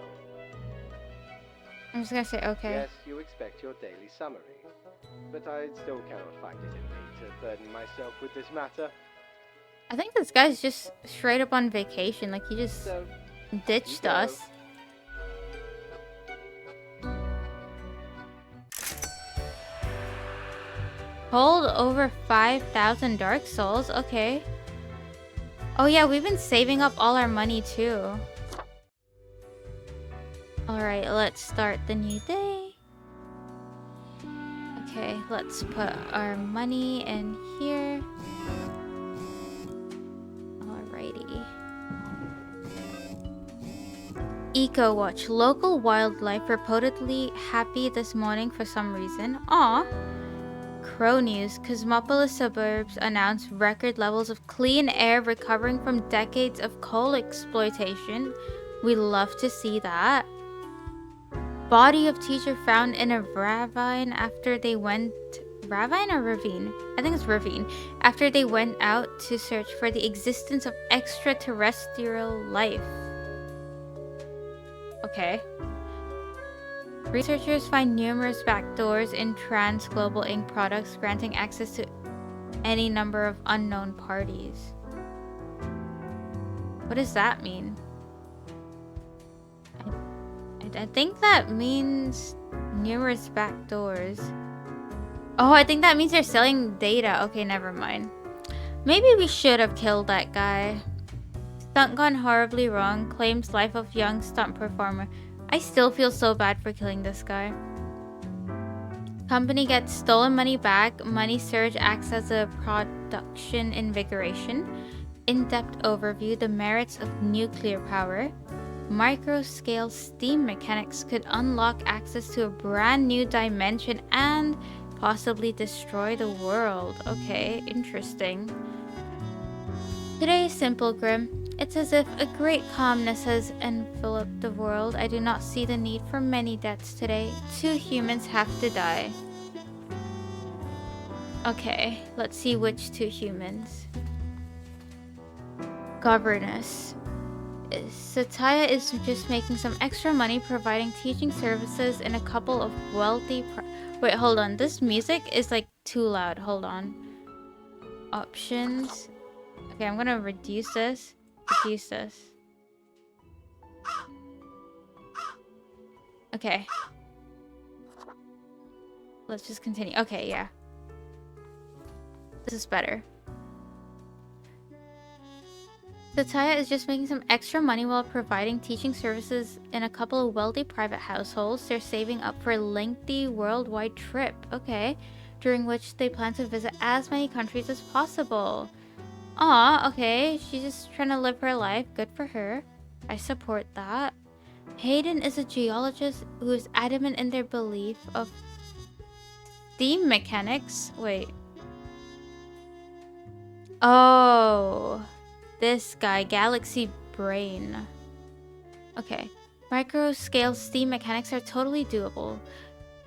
I'm just gonna say okay. Yes, you expect your daily summary, but I still cannot find it in me to burden myself with this matter. I think this guy's just straight up on vacation. Like, he just So, ditched us. Hold over 5,000 Dark Souls. Okay. Oh yeah, we've been saving up all our money too. Alright, let's start the new day. Okay, let's put our money in here. Alrighty. Eco Watch. Local wildlife reportedly happy this morning for some reason. Aw. Crow News. Cosmopolis suburbs announce record levels of clean air recovering from decades of coal exploitation. We love to see that. Body of teacher found in a ravine after they went... Ravine or ravine? I think it's ravine. After they went out to search for the existence of extraterrestrial life. Okay. Researchers find numerous backdoors in Trans Global Inc. products, granting access to any number of unknown parties. What does that mean? I think that means numerous backdoors. Oh, I think that means they're selling data. Okay, never mind. Maybe we should have killed that guy. Stunt gone horribly wrong. Claims life of young stunt performer. I still feel so bad for killing this guy. Company gets stolen money back. Money surge acts as a production invigoration. In-depth overview. The merits of nuclear power. Micro-scale steam mechanics could unlock access to a brand new dimension and possibly destroy the world. Okay, interesting. Today is simple, Grim. It's as if a great calmness has enveloped the world. I do not see the need for many deaths today. 2 humans have to die. Okay, let's see which 2 humans. Governess. Satya is just making some extra money providing teaching services in a couple of wealthy... Wait, hold on. This music is like too loud. Hold on. Options. Okay, I'm gonna reduce this. Reduce this. Okay. Let's just continue. Okay, yeah. This is better. Satya is just making some extra money while providing teaching services in a couple of wealthy private households. They're saving up for a lengthy worldwide trip, okay, during which they plan to visit as many countries as possible. Aw, okay, she's just trying to live her life. Good for her. I support that. Hayden is a geologist who is adamant in their belief of steam mechanics. Wait. Oh, this guy, Galaxy Brain. Okay. Micro-scale steam mechanics are totally doable.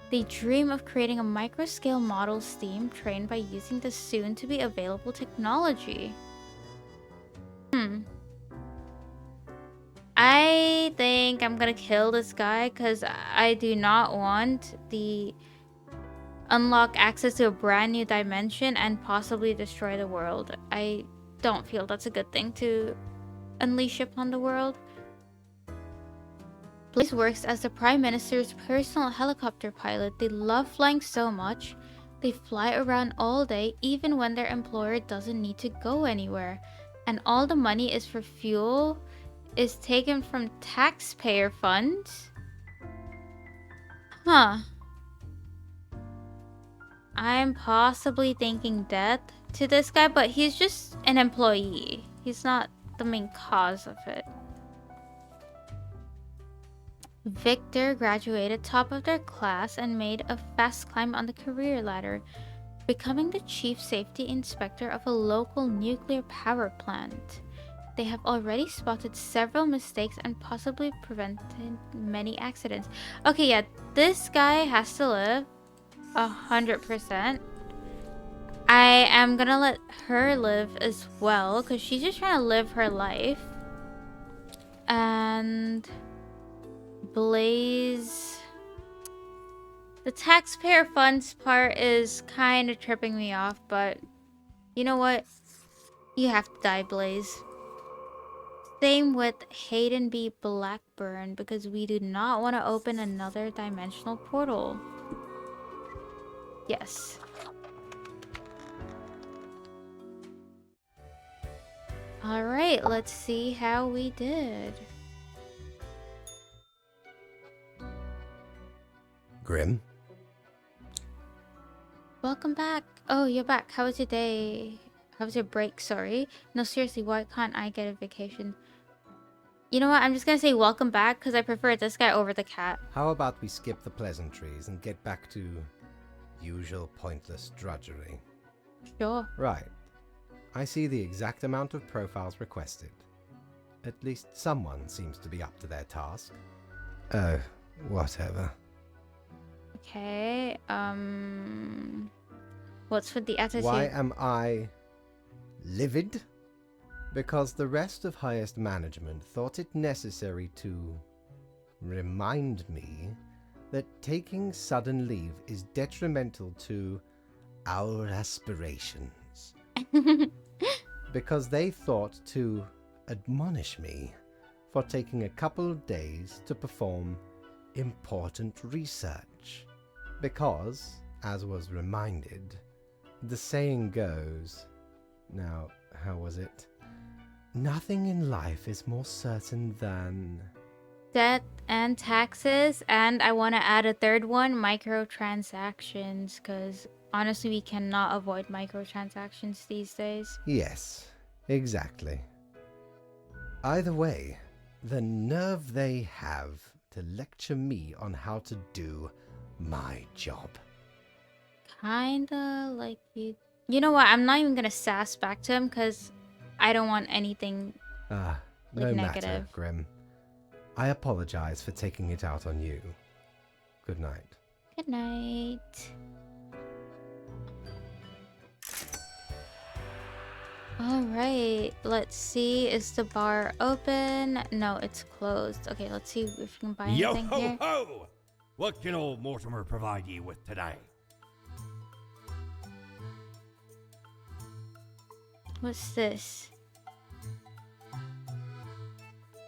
They dream of creating a micro-scale model steam trained by using the soon-to-be-available technology. I think I'm gonna kill this guy because I do not want the unlock access to a brand new dimension and possibly destroy the world. I don't feel that's a good thing to unleash upon the world. Blaze works as the Prime Minister's personal helicopter pilot. They love flying so much. They fly around all day even when their employer doesn't need to go anywhere. And all the money is for fuel is taken from taxpayer funds? Huh. I'm possibly thinking death to this guy, but he's just an employee. He's not the main cause of it. Victor graduated top of their class and made a fast climb on the career ladder, becoming the chief safety inspector of a local nuclear power plant. They have already spotted several mistakes and possibly prevented many accidents. Okay, yeah, this guy has to live 100%. I am gonna let her live as well because she's just trying to live her life. And Blaze, the taxpayer funds part is kind of tripping me off, but you know what? You have to die, Blaze. Same with Hayden B. Blackburn, because we do not want to open another dimensional portal. Yes. Alright, let's see how we did. Grim? Welcome back. Oh, you're back. How was your day? How was your break? Sorry. No, seriously, why can't I get a vacation? You know what? I'm just gonna say welcome back because I prefer this guy over the cat. How about we skip the pleasantries and get back to usual pointless drudgery? Sure. Right. I see the exact amount of profiles requested. At least someone seems to be up to their task. Oh, whatever. Okay, what's with the attitude? Why am I livid? Because the rest of highest management thought it necessary to remind me that taking sudden leave is detrimental to our aspirations. Because they thought to admonish me for taking a couple of days to perform important research. Because, as was reminded, the saying goes... Now, how was it? Nothing in life is more certain than... Death and taxes, and I want to add a third one, microtransactions, because honestly we cannot avoid microtransactions these days. Yes, exactly. Either way, the nerve they have to lecture me on how to do my job. Kinda like you... You know what, I'm not even gonna sass back to him, because I don't want anything No like matter, negative. Grim. I apologize for taking it out on you. Good night. Good night. Alright, let's see. Is the bar open? No, it's closed. Okay, let's see if we can buy Yo anything ho here. ho! What can old Mortimer provide ye with today? What's this?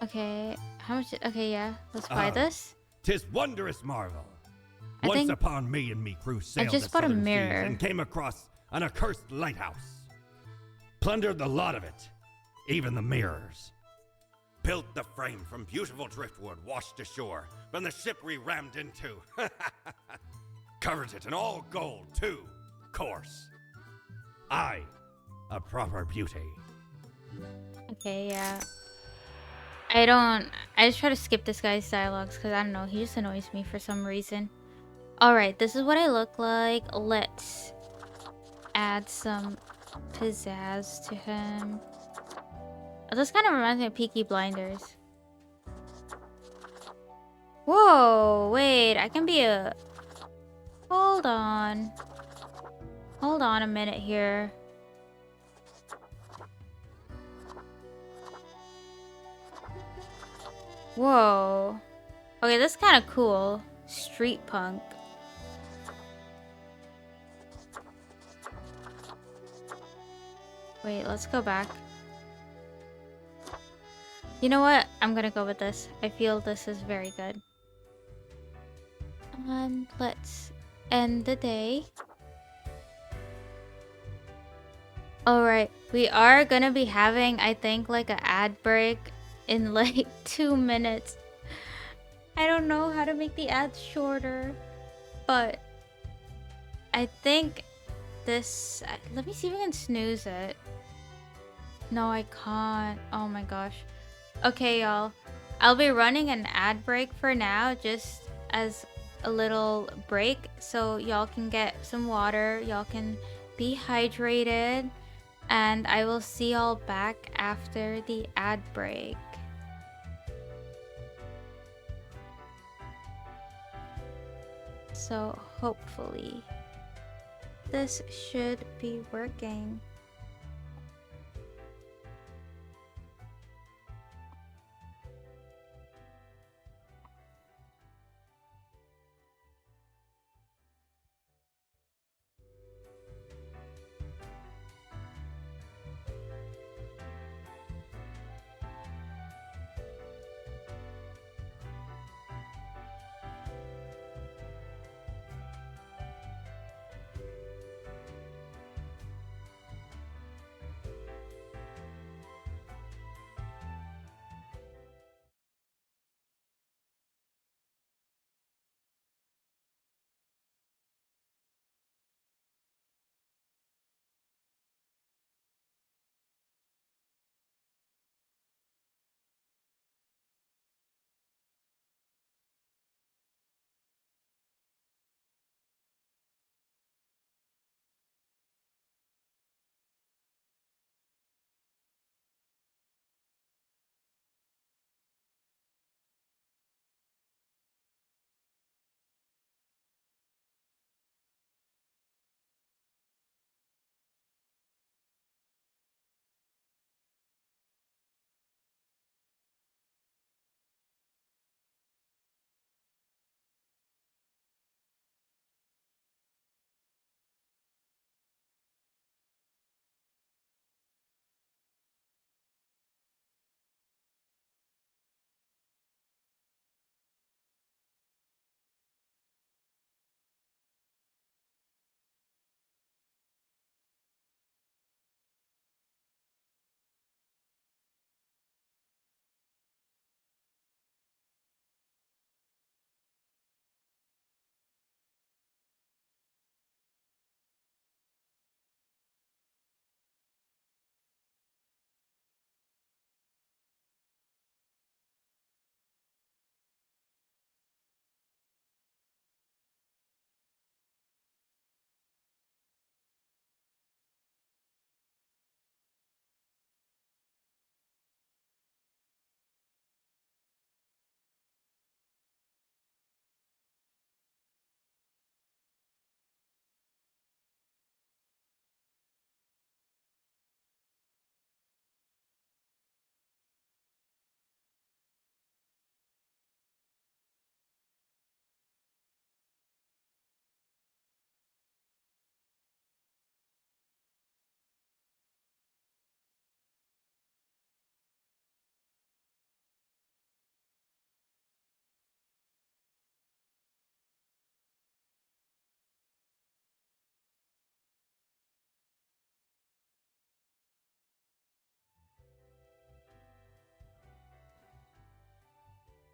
Okay, how much? Okay, yeah, let's buy this. 'Tis wondrous marvel. I Once think upon me and me crew sailed just the bought a southern seas mirror. and came across an accursed lighthouse. Plundered the lot of it, even the mirrors. Built the frame from beautiful driftwood washed ashore from the ship we rammed into. Covered it in all gold, too, course. A proper beauty. Okay, yeah. I just try to skip this guy's dialogues because I don't know, he just annoys me for some reason. Alright, this is what I look like. Let's add some pizzazz to him. Oh, this kind of reminds me of Peaky Blinders. Whoa, wait, I can be a... Hold on. Hold on a minute here. Whoa. Okay, this is kind of cool. Street punk. Wait, let's go back. You know what? I'm gonna go with this. I feel this is very good. Let's end the day. Alright, we are gonna be having, I think, like an ad break in like 2 minutes. I don't know how to make the ads shorter, but I think this... Let me see if I can snooze it. No, I can't. Oh my gosh. Okay, y'all. I'll be running an ad break for now, just as a little break, so y'all can get some water, y'all can be hydrated, and I will see y'all back after the ad break. So hopefully this should be working.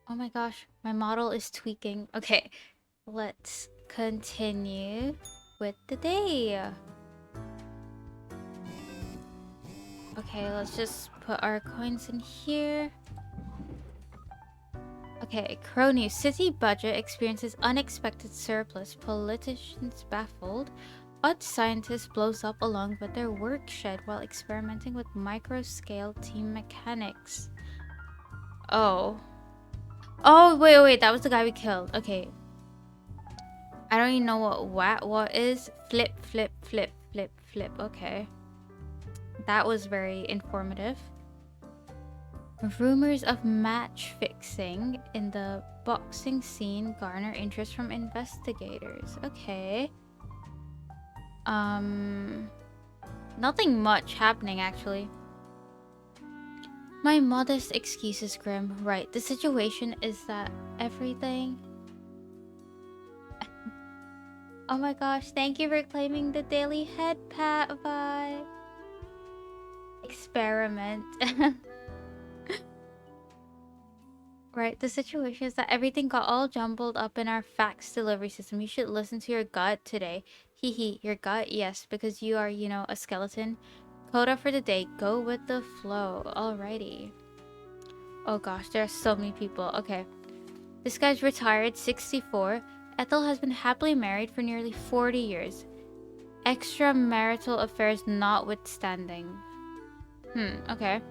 Oh my gosh, my model is tweaking. Okay, let's continue with the day. Okay, let's just put our coins in here. Okay, Crow News. City budget experiences unexpected surplus. Politicians baffled. Odd scientist blows up along with their work shed while experimenting with micro-scale team mechanics. Oh. Oh, wait. That was the guy we killed. Okay. I don't even know what is. Flip. Okay. That was very informative. Rumors of match fixing in the boxing scene garner interest from investigators. Okay. Nothing much happening actually. My modest excuses, Grim. Right, the situation is that everything... Oh my gosh, thank you for claiming the daily head pat vibe. Experiment. Right, the situation is that everything got all jumbled up in our fax delivery system. You should listen to your gut today. Hee, your gut? Yes, because you are, you know, a skeleton. Coda for the day. Go with the flow. Alrighty. Oh gosh, there are so many people. Okay. This guy's retired, 64. Ethel has been happily married for nearly 40 years. Extramarital affairs notwithstanding. Okay.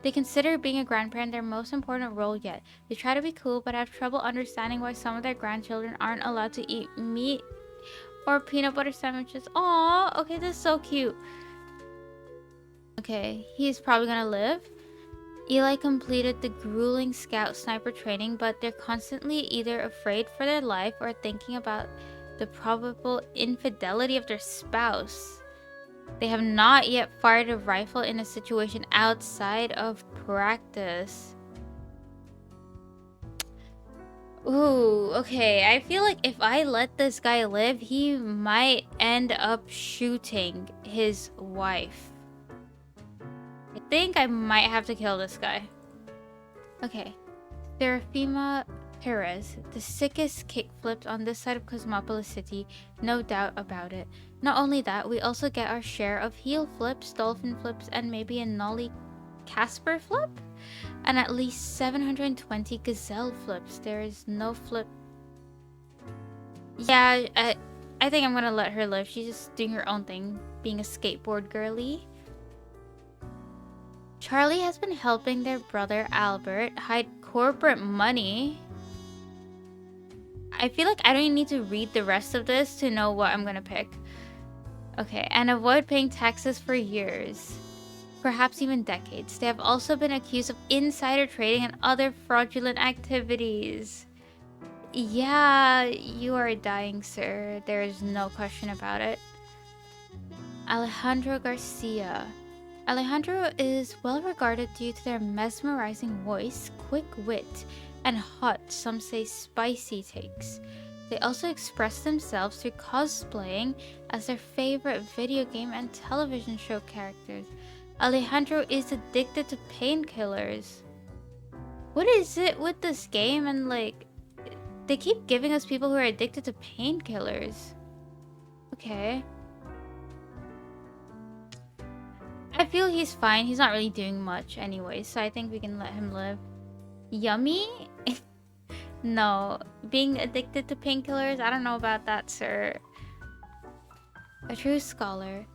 They consider being a grandparent their most important role yet. They try to be cool, but have trouble understanding why some of their grandchildren aren't allowed to eat meat or peanut butter sandwiches. Aww, okay, this is so cute. Okay, he's probably gonna live. Eli completed the grueling scout sniper training, but they're constantly either afraid for their life or thinking about the probable infidelity of their spouse. They have not yet fired a rifle in a situation outside of practice. Ooh, okay. I feel like if I let this guy live, he might end up shooting his wife. I think I might have to kill this guy. Okay. Serafima Perez, the sickest kickflips on this side of Cosmopolis City, no doubt about it. Not only that, we also get our share of heel flips, dolphin flips, and maybe a nollie Casper flip? And at least 720 gazelle flips. There is no flip. Yeah, I think I'm gonna let her live. She's just doing her own thing, being a skateboard girly. Charlie has been helping their brother Albert hide corporate money. I feel like I don't even need to read the rest of this to know what I'm gonna pick. Okay, and avoid paying taxes for years. Perhaps even decades. They have also been accused of insider trading and other fraudulent activities. Yeah, you are dying, sir. There is no question about it. Alejandro Garcia. Alejandro is well regarded due to their mesmerizing voice, quick wit, and hot, some say spicy takes. They also express themselves through cosplaying as their favorite video game and television show characters. Alejandro is addicted to painkillers. What is it with this game? And like, they keep giving us people who are addicted to painkillers. Okay. I feel he's fine. He's not really doing much anyway, so I think we can let him live. Yummy? No. Being addicted to painkillers? I don't know about that, sir. A true scholar.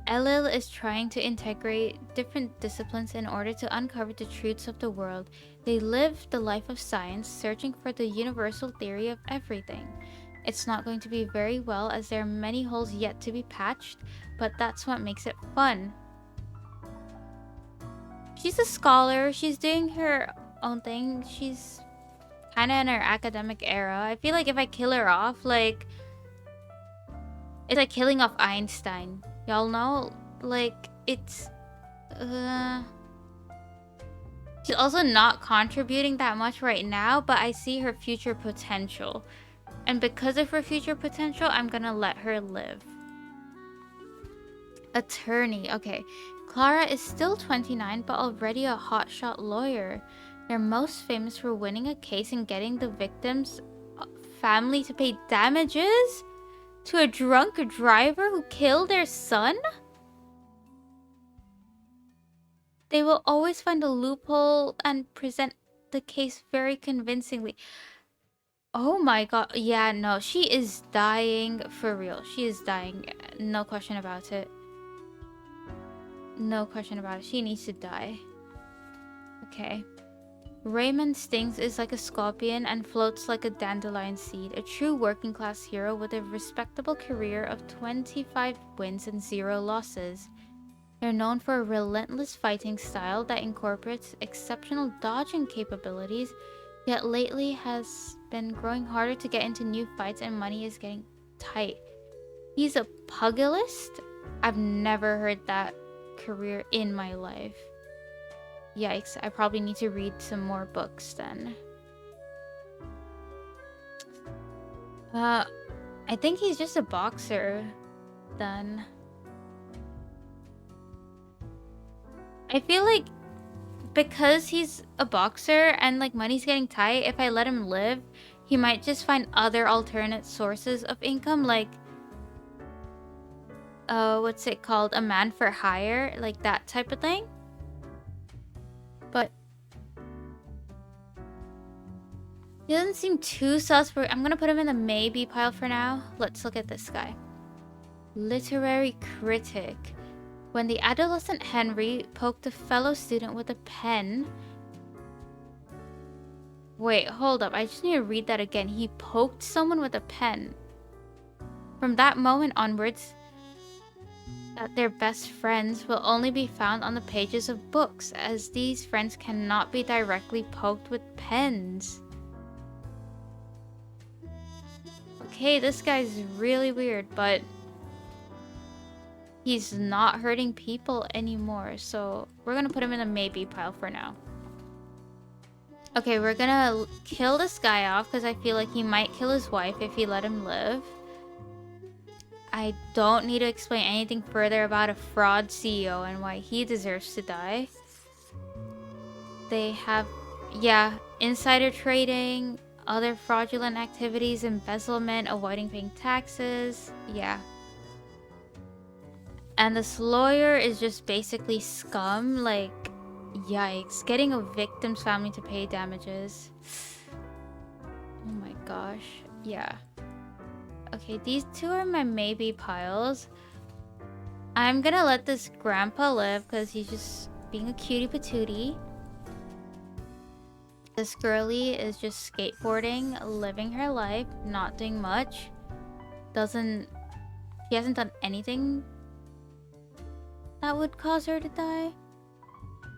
Elil is trying to integrate different disciplines in order to uncover the truths of the world. They live the life of science, searching for the universal theory of everything. It's not going to be very well, as there are many holes yet to be patched, but that's what makes it fun. She's a scholar. She's doing her own thing. She's kind of in her academic era. I feel like if I kill her off, like, it's like killing off Einstein. Y'all know? Like, it's... She's also not contributing that much right now, but I see her future potential. And because of her future potential, I'm gonna let her live. Attorney. Okay. Clara is still 29, but already a hotshot lawyer. They're most famous for winning a case and getting the victim's family to pay damages to a drunk driver who killed their son? They will always find a loophole and present the case very convincingly. Oh my god. Yeah, no, she is dying for real. She is dying. No question about it. No question about it. She needs to die. Okay. Raymond stings is like a scorpion and floats like a dandelion seed. A true working class hero with a respectable career of 25 wins and 0 losses. They're known for a relentless fighting style that incorporates exceptional dodging capabilities, yet lately has been growing harder to get into new fights and money is getting tight. He's a pugilist? I've never heard that career in my life. Yikes, I probably need to read some more books then. I think he's just a boxer then. I feel like because he's a boxer and like money's getting tight, if I let him live, he might just find other alternate sources of income, like what's it called? A man for hire, like that type of thing. But he doesn't seem too sus. I'm gonna put him in the maybe pile for now. Let's look at this guy. Literary critic. When the adolescent Henry poked a fellow student with a pen... Wait, hold up. I just need to read that again. He poked someone with a pen. From that moment onwards, that their best friends will only be found on the pages of books, as these friends cannot be directly poked with pens. Okay, this guy's really weird, but he's not hurting people anymore, so we're gonna put him in the maybe pile for now. Okay, we're gonna kill this guy off because I feel like he might kill his wife if he let him live. I don't need to explain anything further about a fraud CEO and why he deserves to die. They have, yeah, insider trading, other fraudulent activities, embezzlement, avoiding paying taxes, yeah. And this lawyer is just basically scum, like, yikes. Getting a victim's family to pay damages. Oh my gosh, yeah. Okay, these two are my maybe piles. I'm gonna let this grandpa live because he's just being a cutie patootie. This girly is just skateboarding, living her life, not doing much. She hasn't done anything that would cause her to die.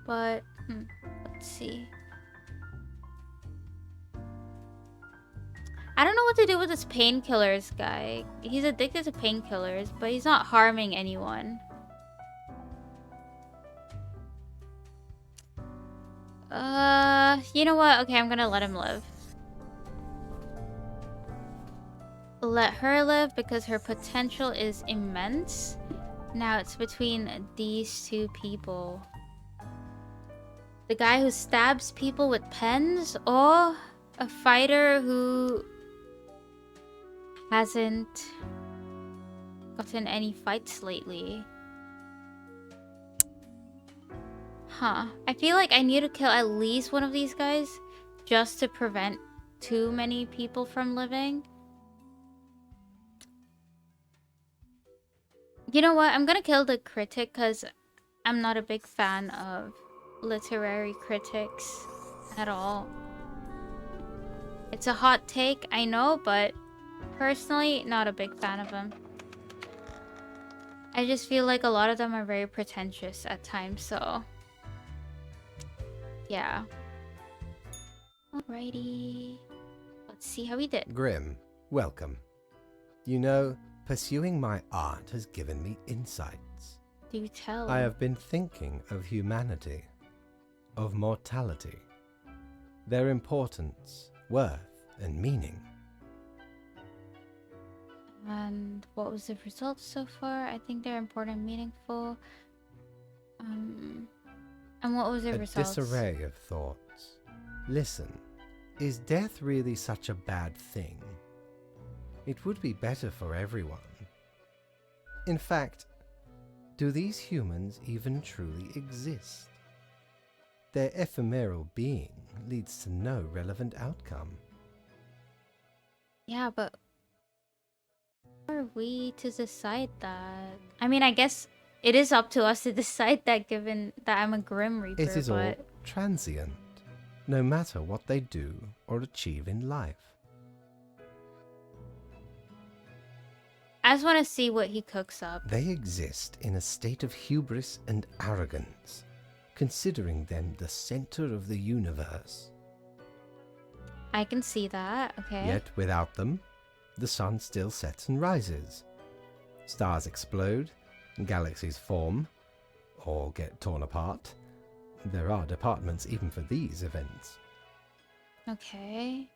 But, let's see. I don't know what to do with this painkillers guy. He's addicted to painkillers, but he's not harming anyone. You know what? Okay, I'm gonna let him live. Let her live because her potential is immense. Now it's between these two people. The guy who stabs people with pens, or a fighter who hasn't gotten any fights lately. Huh. I feel like I need to kill at least one of these guys just to prevent too many people from living. You know what? I'm gonna kill the critic because I'm not a big fan of literary critics at all. It's a hot take, I know, but personally, not a big fan of them. I just feel like a lot of them are very pretentious at times, so... yeah. Alrighty. Let's see how we did. Grim, welcome. You know, pursuing my art has given me insights. Do tell. I have been thinking of humanity, of mortality, their importance, worth, and meaning. And what was the results so far? I think they're important and meaningful. And what was the results? A disarray of thoughts. Listen, is death really such a bad thing? It would be better for everyone. In fact, do these humans even truly exist? Their ephemeral being leads to no relevant outcome. Yeah, but who are we to decide that? I mean, I guess it is up to us to decide that, given that I'm a Grim Reaper, It is all but... transient, no matter what they do or achieve in life. I just want to see what he cooks up. They exist in a state of hubris and arrogance, considering them the center of the universe. I can see that, okay. Yet without them, the sun still sets and rises. Stars explode, galaxies form, or get torn apart. There are departments even for these events. Okay.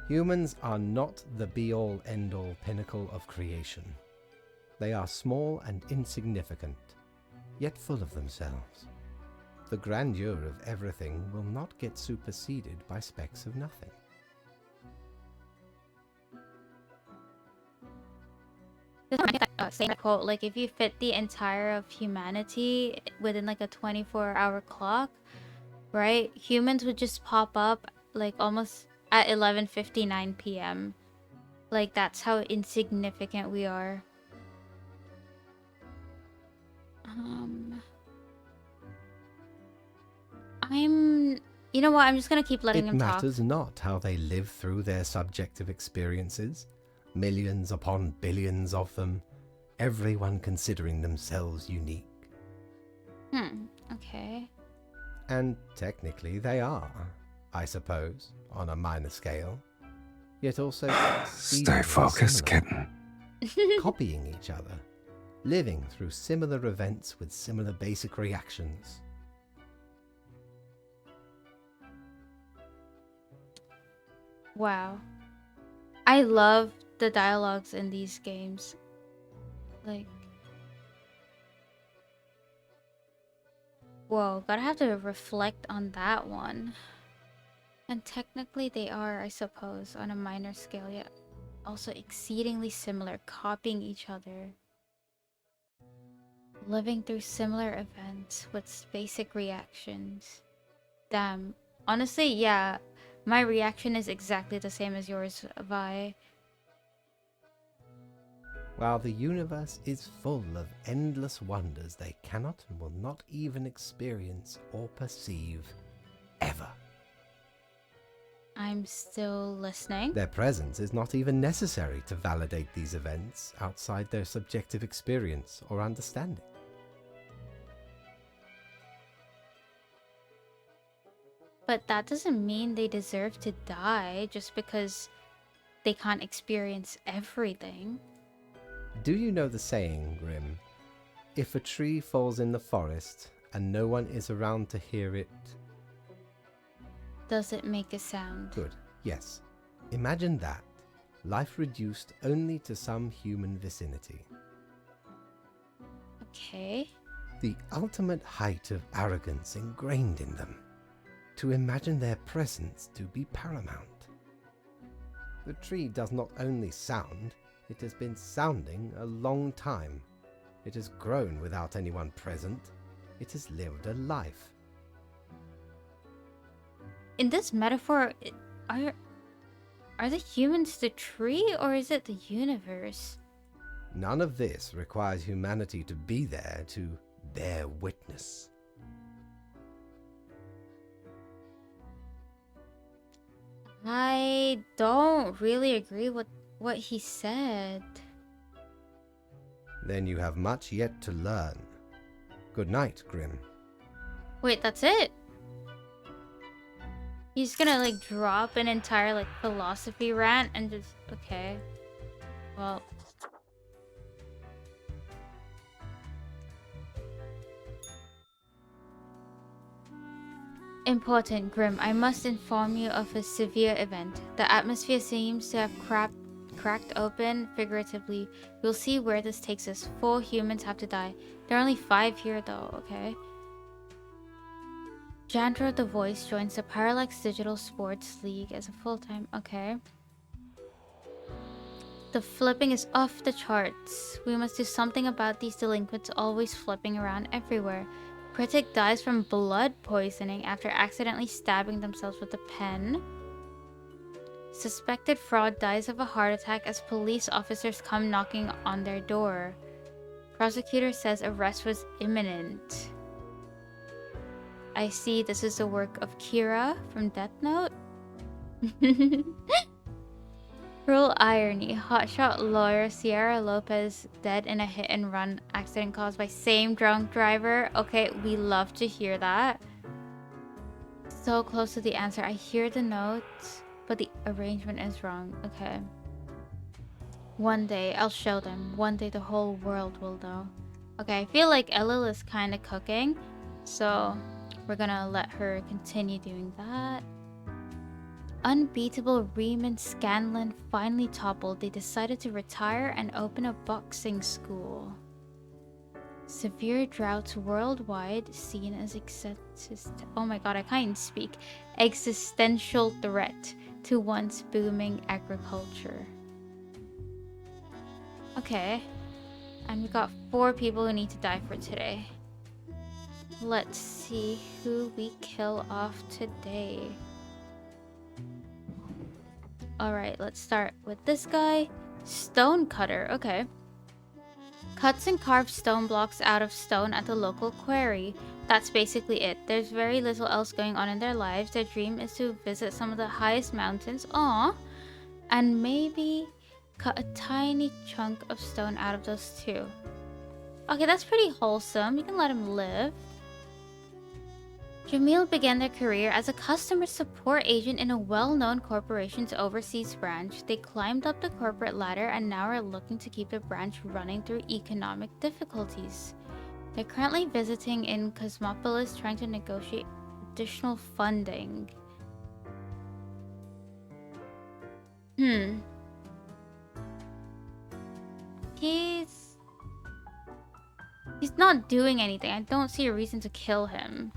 Humans are not the be-all, end-all pinnacle of creation. They are small and insignificant, yet full of themselves. The grandeur of everything will not get superseded by specks of nothing. Same quote, like if you fit the entire of humanity within like a 24-hour clock, right? Humans would just pop up like almost at 11:59 p.m. Like that's how insignificant we are. You know what? I'm just gonna keep letting him talk. It matters not how they live through their subjective experiences. Millions upon billions of them, everyone considering themselves unique. Okay. And technically they are, I suppose, on a minor scale. Yet also Stay focused, kitten. copying each other, living through similar events with similar basic reactions. Wow. I love the dialogues in these games. Like... Whoa, gotta have to reflect on that one. And technically they are, I suppose, on a minor scale, yet also exceedingly similar, copying each other. Living through similar events with basic reactions. Damn. Honestly, yeah. My reaction is exactly the same as yours, Vi. While the universe is full of endless wonders they cannot and will not even experience or perceive, ever. I'm still listening. Their presence is not even necessary to validate these events outside their subjective experience or understanding. But that doesn't mean they deserve to die just because they can't experience everything. Do you know the saying, Grim? If a tree falls in the forest and no one is around to hear it... Does it make a sound? Good, yes. Imagine that. Life reduced only to some human vicinity. Okay. The ultimate height of arrogance ingrained in them. To imagine their presence to be paramount. The tree does not only sound, it has been sounding a long time. It has grown without anyone present. It has lived a life. In this metaphor, are the humans the tree or is it the universe? None of this requires humanity to be there to bear witness. I don't really agree with what he said. Then you have much yet to learn. Good night, Grim. Wait, that's it? He's gonna like drop an entire like philosophy rant and just... Okay. Well... Important, Grim. I must inform you of a severe event. The atmosphere seems to have cracked open, figuratively. We'll see where this takes us. 4 humans have to die. There are only 5 here though, okay? Jandro the Voice joins the Parallax Digital Sports League as a full-time... Okay. The flipping is off the charts. We must do something about these delinquents always flipping around everywhere. critic dies from blood poisoning after accidentally stabbing themselves with a pen. Suspected fraud dies of a heart attack as police officers come knocking on their door. Prosecutor says arrest was imminent. I see this is the work of Kira from Death Note. Cruel irony. Hotshot lawyer Sierra Lopez dead in a hit-and-run accident caused by same drunk driver. Okay, we love to hear that. So close to the answer. I hear the notes, but the arrangement is wrong. Okay. One day, I'll show them. One day the whole world will know. Okay, I feel like Elil is kind of cooking, so we're gonna let her continue doing that. Unbeatable Riemann Scanlon finally toppled. They decided to retire and open a boxing school. Severe droughts worldwide seen as oh my god, I can't even speak. Existential threat to once booming agriculture. Okay. And we got 4 people who need to die for today. Let's see who we kill off today. Alright, let's start with this guy. Stone cutter, okay. Cuts and carves stone blocks out of stone at the local quarry. That's basically it. There's very little else going on in their lives. Their dream is to visit some of the highest mountains. Aww. And maybe cut a tiny chunk of stone out of those too. Okay, that's pretty wholesome. You can let him live. Jamil began their career as a customer support agent in a well-known corporation's overseas branch. They climbed up the corporate ladder and now are looking to keep the branch running through economic difficulties. They're currently visiting in Cosmopolis trying to negotiate additional funding. He's not doing anything. I don't see a reason to kill him.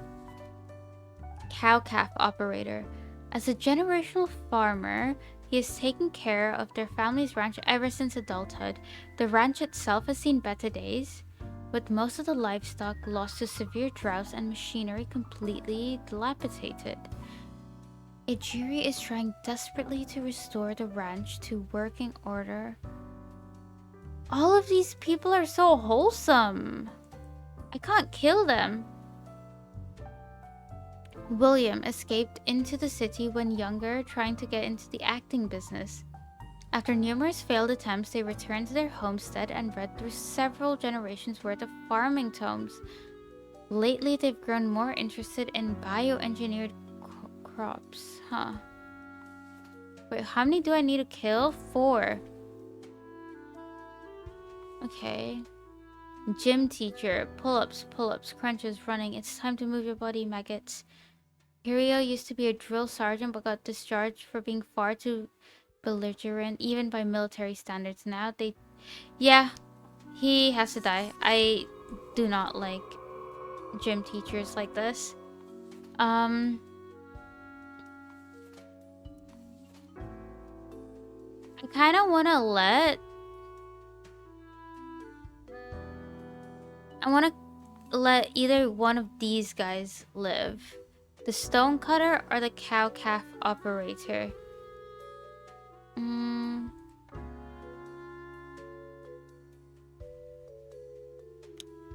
Cow calf operator. As a generational farmer, he has taken care of their family's ranch ever since adulthood. The ranch itself has seen better days, with most of the livestock lost to severe droughts and machinery completely dilapidated. Ijiri is trying desperately to restore the ranch to working order. All of these people are so wholesome. I can't kill them. William escaped into the city when younger, trying to get into the acting business. After numerous failed attempts, they returned to their homestead and read through several generations worth of farming tomes. Lately, they've grown more interested in bioengineered crops. Huh. Wait, how many do I need to kill? 4. Okay. Gym teacher. Pull-ups, crunches, running. It's time to move your body, maggots. Hirio used to be a drill sergeant but got discharged for being far too belligerent, even by military standards. Now they... Yeah, he has to die. I do not like gym teachers like this. I kind of want to let... I want to let either one of these guys live. The stone cutter or the cow calf operator.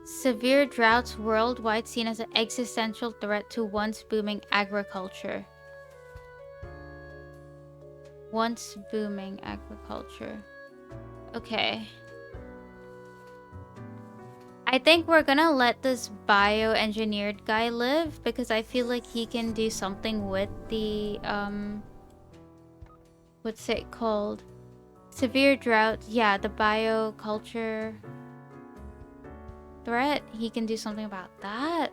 Severe droughts worldwide seen as an existential threat to once booming agriculture. Once booming agriculture. Okay. I think we're gonna let this bioengineered guy live because I feel like he can do something with the what's it called? Severe drought. Yeah, the bioculture threat. He can do something about that.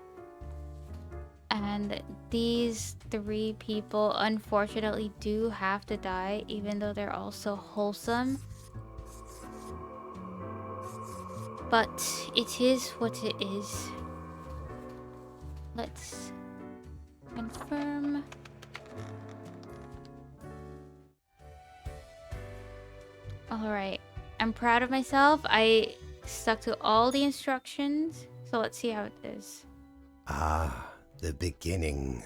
And these 3 people unfortunately do have to die, even though they're all so wholesome. But it is what it is. Let's confirm. Alright. I'm proud of myself. I stuck to all the instructions. So let's see how it is. Ah, the beginning.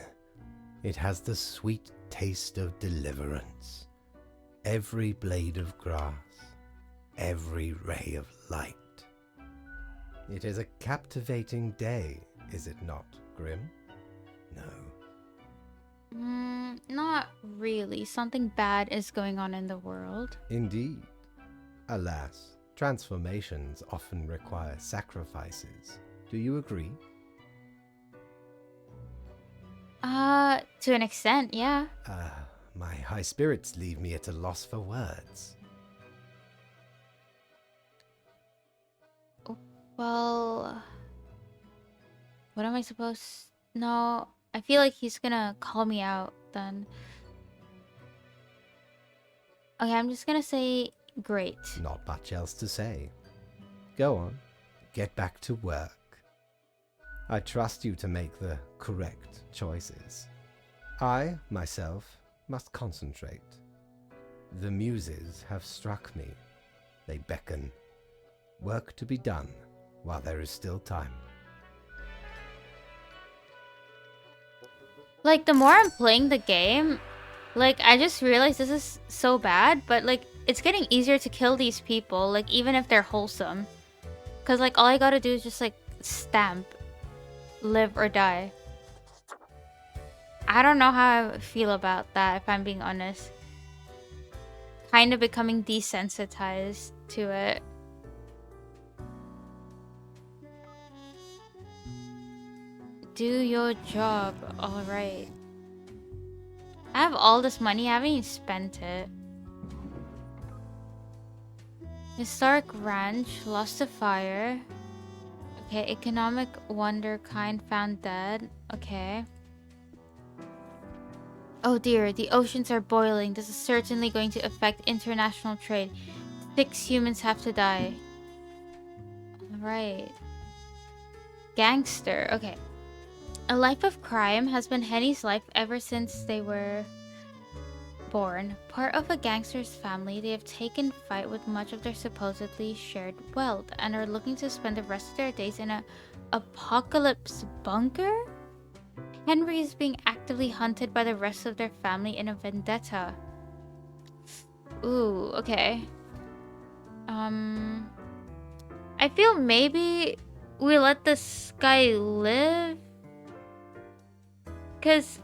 It has the sweet taste of deliverance. Every blade of grass, every ray of light. It is a captivating day, is it not, Grim? No. Not really. Something bad is going on in the world. Indeed. Alas, transformations often require sacrifices. Do you agree? To an extent, yeah. My high spirits leave me at a loss for words. Well, what am I supposed... No, I feel like he's gonna call me out then. Okay, I'm just gonna say great. Not much else to say. Go on, get back to work. I trust you to make the correct choices. I, myself, must concentrate. The muses have struck me. They beckon. Work to be done while there is still time. Like, the more I'm playing the game, like, I just realized this is so bad, but, like, it's getting easier to kill these people, like, even if they're wholesome. Because, like, all I gotta do is just, like, stamp. Live or die. I don't know how I feel about that, if I'm being honest. Kind of becoming desensitized to it. Do your job. Alright. I have all this money. I haven't even spent it. Historic ranch. Lost to fire. Okay. Economic wonder kind found dead. Okay. Oh dear. The oceans are boiling. This is certainly going to affect international trade. 6 humans have to die. Alright. Gangster. Okay. A life of crime has been Henny's life ever since they were born. Part of a gangster's family, they have taken fight with much of their supposedly shared wealth and are looking to spend the rest of their days in an apocalypse bunker? Henry is being actively hunted by the rest of their family in a vendetta. Ooh, okay. I feel maybe we let this guy live? Because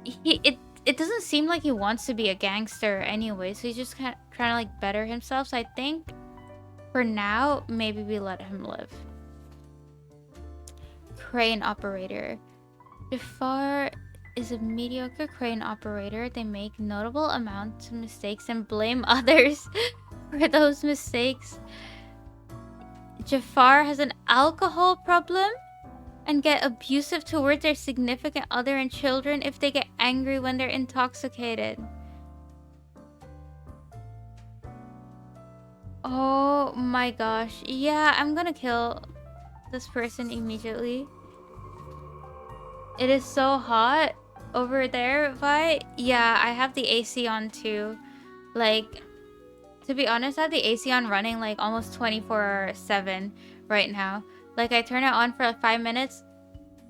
it doesn't seem like he wants to be a gangster anyway, so he's just kind of trying to like better himself. So I think for now, maybe we let him live. Crane operator. Jafar is a mediocre crane operator. They make notable amounts of mistakes and blame others for those mistakes. Jafar has an alcohol problem and get abusive towards their significant other and children if they get angry when they're intoxicated. Oh my gosh. Yeah, I'm gonna kill this person immediately. It is so hot over there, Vi. Yeah, I have the AC on too. Like, to be honest, I have the AC on running like almost 24/7 right now. Like, I turn it on for like 5 minutes,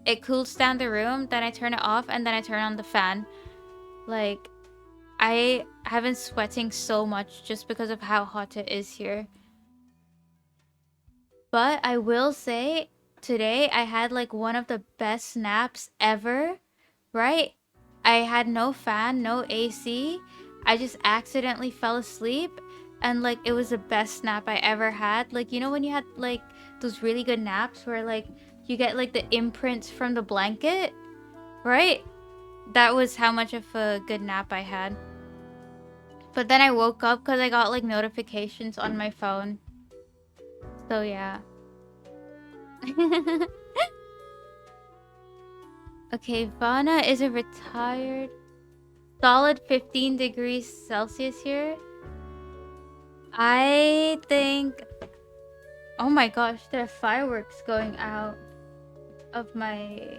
it cools down the room, then I turn it off, and then I turn on the fan. Like, I have been sweating so much just because of how hot it is here. But I will say, today I had like one of the best naps ever, right? I had no fan, no AC. I just accidentally fell asleep, and like it was the best nap I ever had. Like, you know when you had like those really good naps where like you get like the imprints from the blanket, right? That was how much of a good nap I had. But then I woke up because I got like notifications on my phone. So yeah. Okay, Vana is a retired solid 15 degrees Celsius here. I think... Oh my gosh, there are fireworks going out of my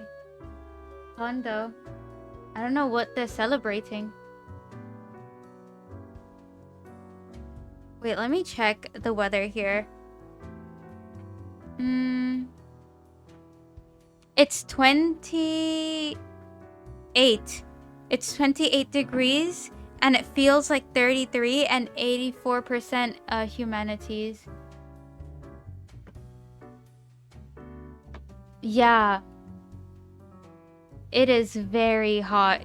condo. I don't know what they're celebrating. Wait, let me check the weather here. It's 28. It's 28 degrees and it feels like 33 and 84% humanities. Yeah. It is very hot.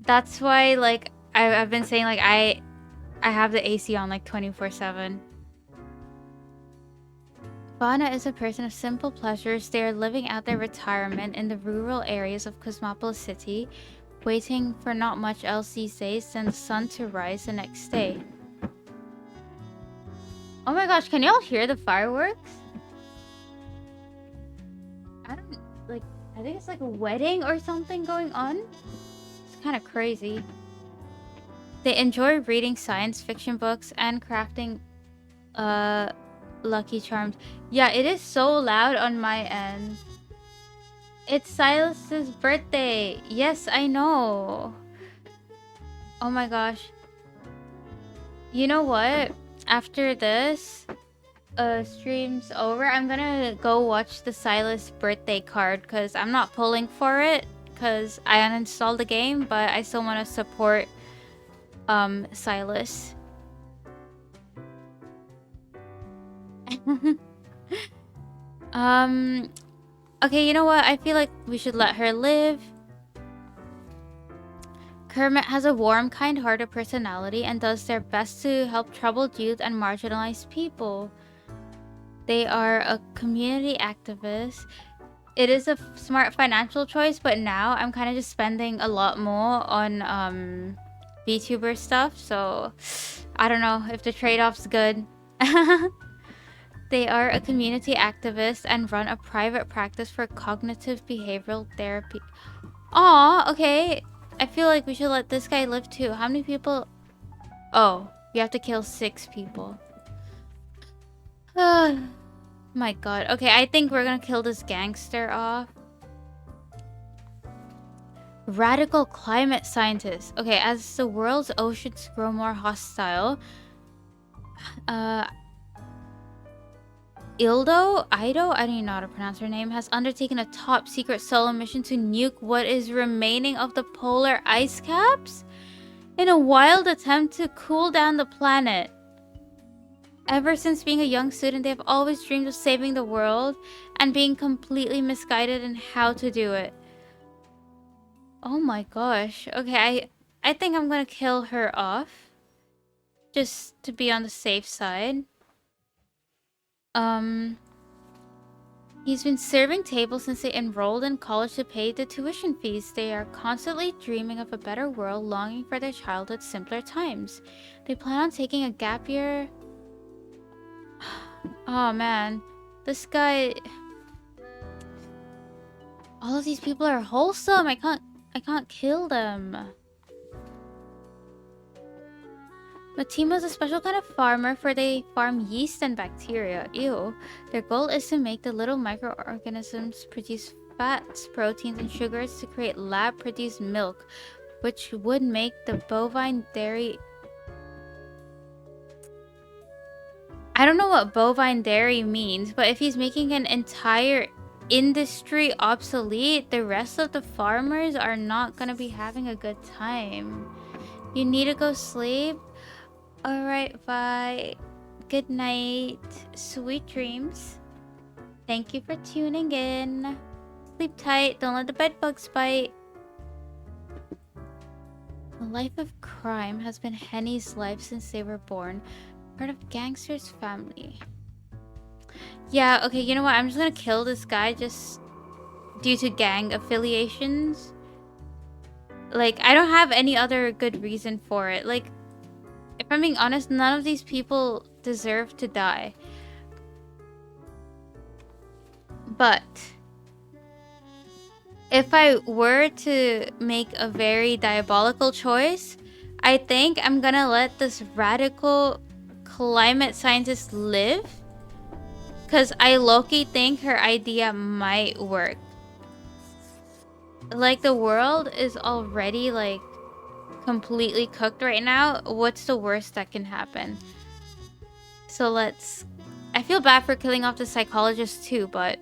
That's why, like, I've been saying, like, I have the AC on, like, 24/7. Fauna is a person of simple pleasures. They are living out their retirement in the rural areas of Cosmopolis City, waiting for not much else these days than the sun to rise the next day. Oh my gosh, can y'all hear the fireworks? I don't, like, I think it's like a wedding or something going on. It's kind of crazy. They enjoy reading science fiction books and crafting Lucky Charms. Yeah, it is so loud on my end. It's Silas's birthday. Yes, I know. Oh my gosh. You know what? After this stream's over, I'm gonna go watch the Silas birthday card because I'm not pulling for it because I uninstalled the game, but I still want to support Silas. Okay, you know what? I feel like we should let her live. Kermit has a warm, kind-hearted personality and does their best to help troubled youth and marginalized people. They are a community activist. It is a smart financial choice, but now I'm kind of just spending a lot more on VTuber stuff, so I don't know if the trade-off's good. They are a community activist and run a private practice for cognitive behavioral therapy. Aw, okay. I feel like we should let this guy live too. How many people? Oh, we have to kill 6 people. My god. Okay, I think we're gonna kill this gangster off. Radical climate scientist. Okay, as the world's oceans grow more hostile, Ido, I don't even know how to pronounce her name, has undertaken a top secret solo mission to nuke what is remaining of the polar ice caps in a wild attempt to cool down the planet. Ever since being a young student, they have always dreamed of saving the world and being completely misguided in how to do it. Oh my gosh. Okay, I think I'm gonna kill her off. Just to be on the safe side. He's been serving tables since they enrolled in college to pay the tuition fees. They are constantly dreaming of a better world, longing for their childhood's simpler times. They plan on taking a gap year. Oh man, this guy. All of these people are wholesome. I can't kill them. Matima's a special kind of farmer, for they farm yeast and bacteria. Ew. Their goal is to make the little microorganisms produce fats, proteins, and sugars to create lab-produced milk, which would make the bovine dairy... I don't know what bovine dairy means, but if he's making an entire industry obsolete, the rest of the farmers are not gonna be having a good time. You need to go sleep? Alright, bye. Good night. Sweet dreams. Thank you for tuning in. Sleep tight. Don't let the bed bugs bite. The life of crime has been Henny's life since they were born. Part of gangster's family. Yeah, okay, you know what? I'm just gonna kill this guy just due to gang affiliations. Like, I don't have any other good reason for it. Like, if I'm being honest, none of these people deserve to die. But if I were to make a very diabolical choice, I think I'm gonna let this radical climate scientist live. Because I low-key think her idea might work. Like, the world is already, like, completely cooked right now. What's the worst that can happen? So let's... I feel bad for killing off the psychologist too, but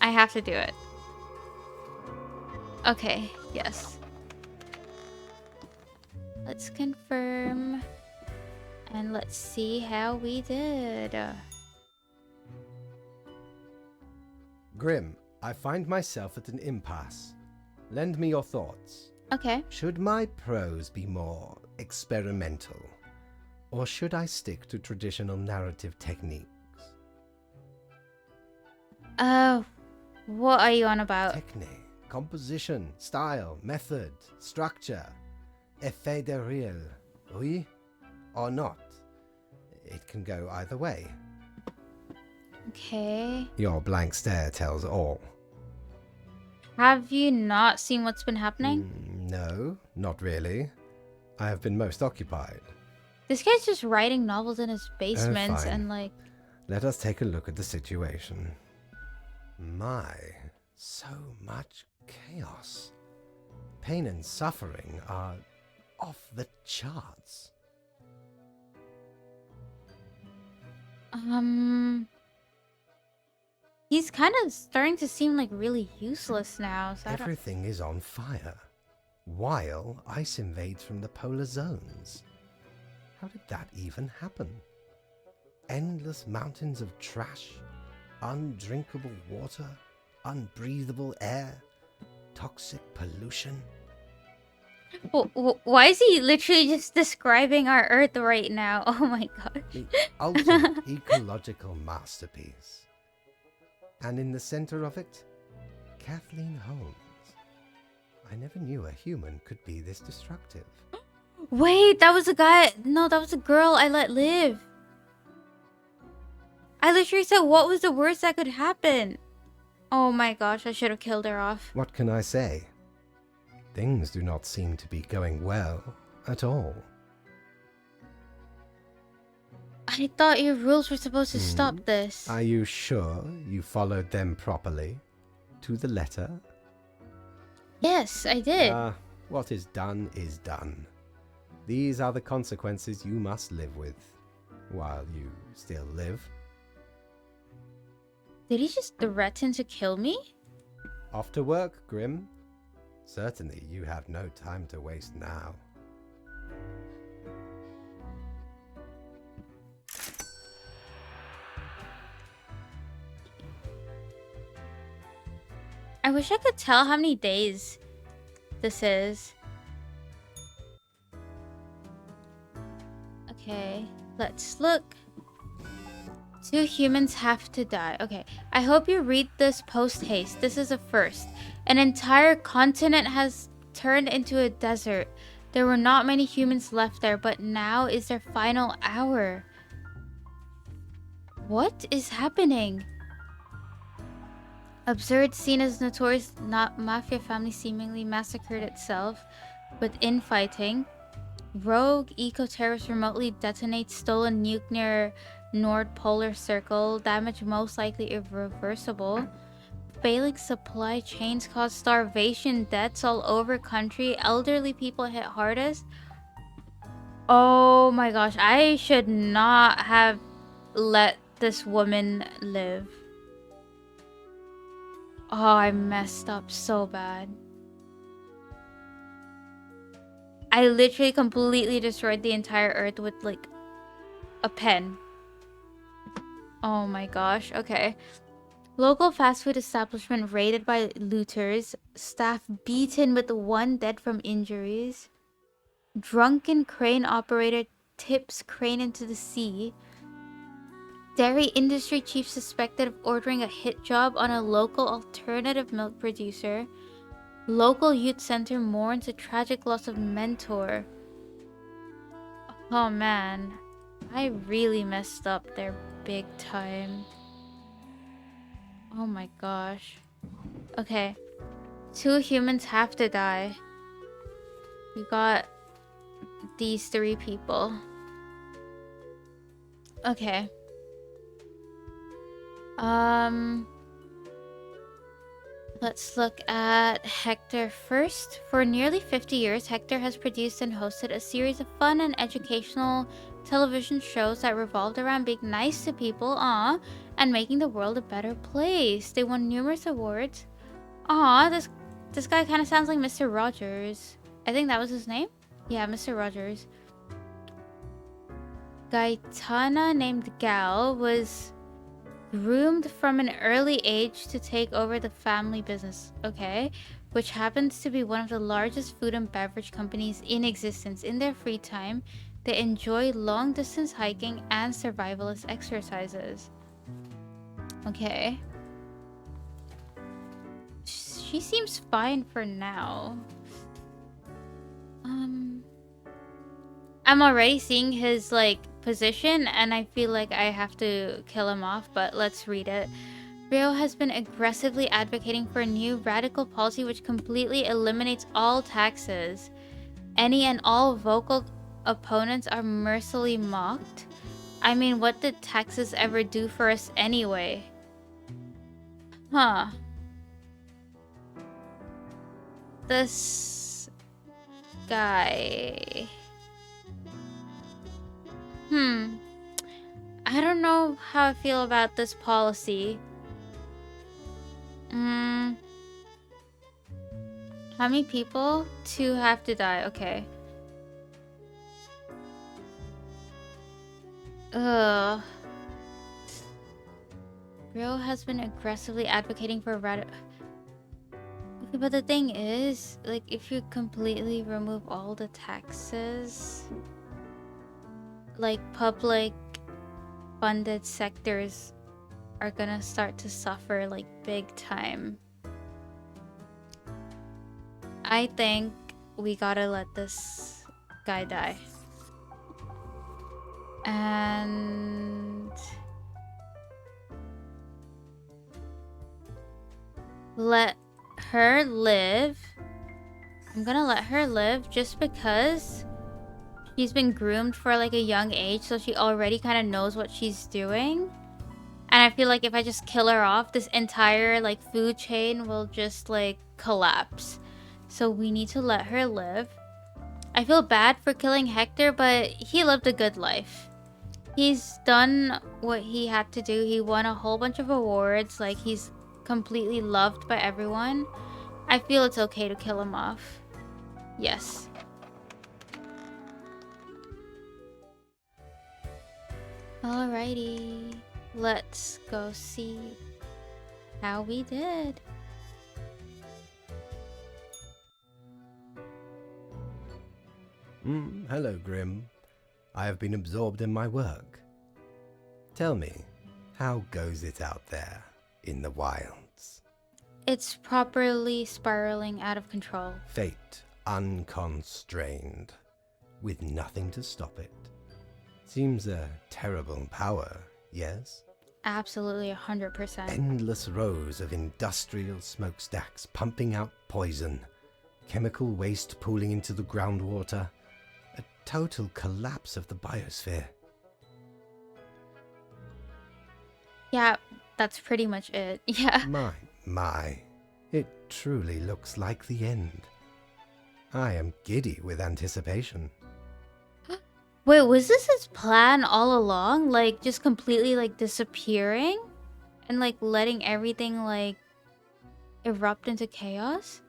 I have to do it. Okay, yes. Let's confirm. And let's see how we did. Grim, I find myself at an impasse. Lend me your thoughts. Okay. Should my prose be more experimental? Or should I stick to traditional narrative techniques? What are you on about? Technique, composition, style, method, structure. Effet de réel, oui or not. It can go either way. Okay. Your blank stare tells all. Have you not seen what's been happening? No, not really. I have been most occupied. This guy's just writing novels in his basement fine. and like... Let us take a look at the situation. My, so much chaos. Pain and suffering are off the charts. He's kind of starting to seem like really useless now. So Everything is on fire, while ice invades from the polar zones. How did that even happen? Endless mountains of trash, undrinkable water, unbreathable air, toxic pollution. Why is he literally just describing our Earth right now? Oh my god. The ultimate ecological masterpiece. And in the center of it, Kathleen Holmes. I never knew a human could be this destructive. Wait, that was a guy. No, that was a girl I let live. I literally said, what was the worst that could happen? Oh my gosh, I should have killed her off. What can I say? Things do not seem to be going well at all. I thought your rules were supposed to stop this. Are you sure you followed them properly? To the letter? Yes, I did. What is done is done. These are the consequences you must live with, while you still live. Did he just threaten to kill me? Off to work, Grim. Certainly you have no time to waste now. I wish I could tell how many days this is. Okay, let's look. 2 humans have to die. Okay, I hope you read this post-haste. This is a first. An entire continent has turned into a desert. There were not many humans left there, but now is their final hour. What is happening? Absurd scene as notorious mafia family seemingly massacred itself with infighting. Rogue eco-terrorist remotely detonates stolen nuke near Nord Polar Circle. Damage most likely irreversible. Failing supply chains cause starvation deaths all over country. Elderly people hit hardest. Oh my gosh, I should not have let this woman live. Oh, I messed up so bad. I literally completely destroyed the entire Earth with like a pen. Oh my gosh, okay. Local fast food establishment raided by looters. Staff beaten with 1 dead from injuries. Drunken crane operator tips crane into the sea. Dairy industry chief suspected of ordering a hit job on a local alternative milk producer. Local youth center mourns a tragic loss of mentor. Oh man, I really messed up there big time. Oh my gosh. Okay, 2 humans have to die. We got these 3 people. Okay. Let's look at Hector first. For nearly 50 years, Hector has produced and hosted a series of fun and educational television shows that revolved around being nice to people, and making the world a better place. They won numerous awards. This guy kind of sounds like Mr. Rogers. I think that was his name? Yeah, Mr. Rogers. Gaetana named Gal was groomed from an early age to take over the family business, okay, which happens to be one of the largest food and beverage companies in existence. In their free time, they enjoy long-distance hiking and survivalist exercises. Okay. She seems fine for now. I'm already seeing his, like, position, and I feel like I have to kill him off, but let's read it. Rio has been aggressively advocating for a new radical policy which completely eliminates all taxes. Any and all vocal opponents are mercilessly mocked. I mean, what did taxes ever do for us anyway? Huh. This guy... I don't know how I feel about this policy. How many people? 2 have to die. Okay. Ugh. Rio has been aggressively advocating for radical... Okay, but the thing is, like, if you completely remove all the taxes, like, public funded sectors are gonna start to suffer, like, big time. I think we gotta let this guy die. And let her live. I'm gonna let her live just because she's been groomed for, like, a young age, so she already kind of knows what she's doing. And I feel like if I just kill her off, this entire, like, food chain will just, like, collapse. So we need to let her live. I feel bad for killing Hector, but he lived a good life. He's done what he had to do. He won a whole bunch of awards. Like, he's completely loved by everyone. I feel it's okay to kill him off. Yes. Alrighty. Let's go see how we did. Hello, Grim. I have been absorbed in my work. Tell me, how goes it out there in the wilds? It's properly spiraling out of control. Fate unconstrained, with nothing to stop it. Seems a terrible power, yes? Absolutely 100%. Endless rows of industrial smokestacks pumping out poison, chemical waste pooling into the groundwater, a total collapse of the biosphere. Yeah, that's pretty much it. Yeah. My. It truly looks like the end. I am giddy with anticipation. Wait, was this his plan all along? Like, just completely, like, disappearing? And, like, letting everything, like, erupt into chaos?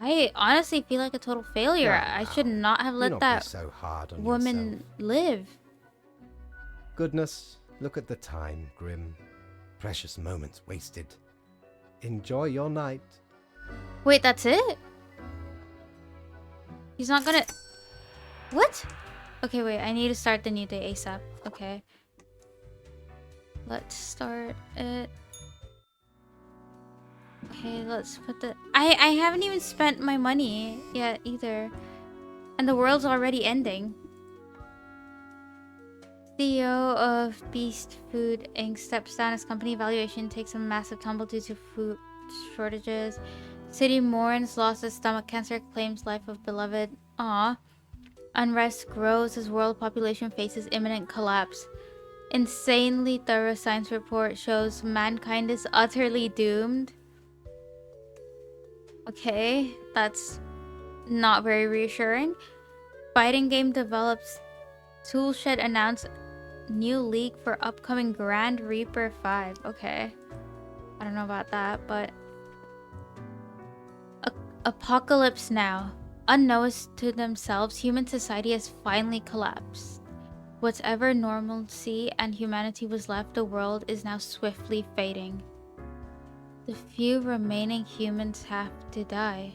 I honestly feel like a total failure. I should not have let that so hard on woman live. Goodness, look at the time, Grim. Precious moments wasted. Enjoy your night. Wait, that's it? He's not gonna... What? Okay, wait. I need to start the new day ASAP. Okay. Let's start it. Okay, let's put the... I haven't even spent my money yet either. And the world's already ending. CEO of Beast Food Inc. steps down as company valuation takes a massive tumble due to food shortages. City mourns loss of stomach cancer, claims life of beloved. Unrest grows as world population faces imminent collapse. Insanely thorough science report shows mankind is utterly doomed. Okay, that's not very reassuring. Fighting game develops Toolshed announced new leak for upcoming Grand Reaper 5. Okay. I don't know about that, but... Apocalypse now. Unknowns to themselves, human society has finally collapsed. Whatever normalcy and humanity was left, the world is now swiftly fading. The few remaining humans have to die.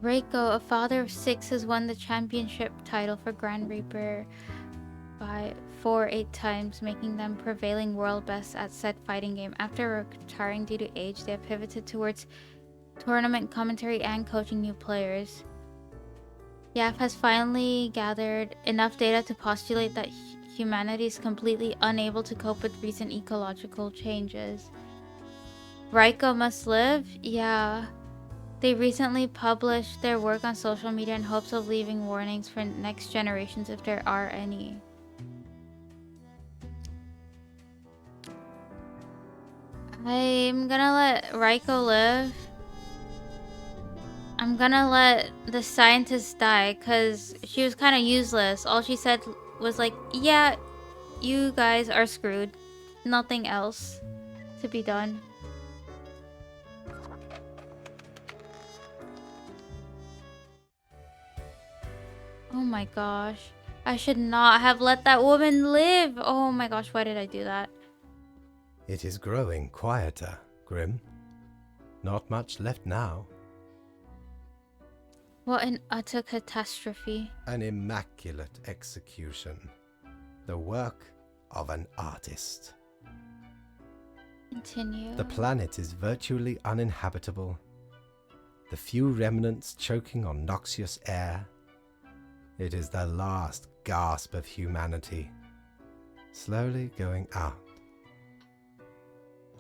𝙗𝙗𝙗, a father of 6, has won the championship title for Grand Reaper by 8 times, making them prevailing world best at said fighting game. After retiring due to age, they have pivoted towards tournament commentary and coaching new players. YAF has finally gathered enough data to postulate that humanity is completely unable to cope with recent ecological changes. 𝙗𝙗𝙗 must live? Yeah. They recently published their work on social media in hopes of leaving warnings for next generations if there are any. I'm gonna let 𝙗𝙗𝙗 live. I'm gonna let the scientist die because she was kind of useless. All she said was like, yeah, you guys are screwed. Nothing else to be done. Oh my gosh. I should not have let that woman live. Oh my gosh, why did I do that? It is growing quieter, Grim. Not much left now. What an utter catastrophe. An immaculate execution. The work of an artist. Continue. The planet is virtually uninhabitable. The few remnants choking on noxious air. It is the last gasp of humanity, slowly going out.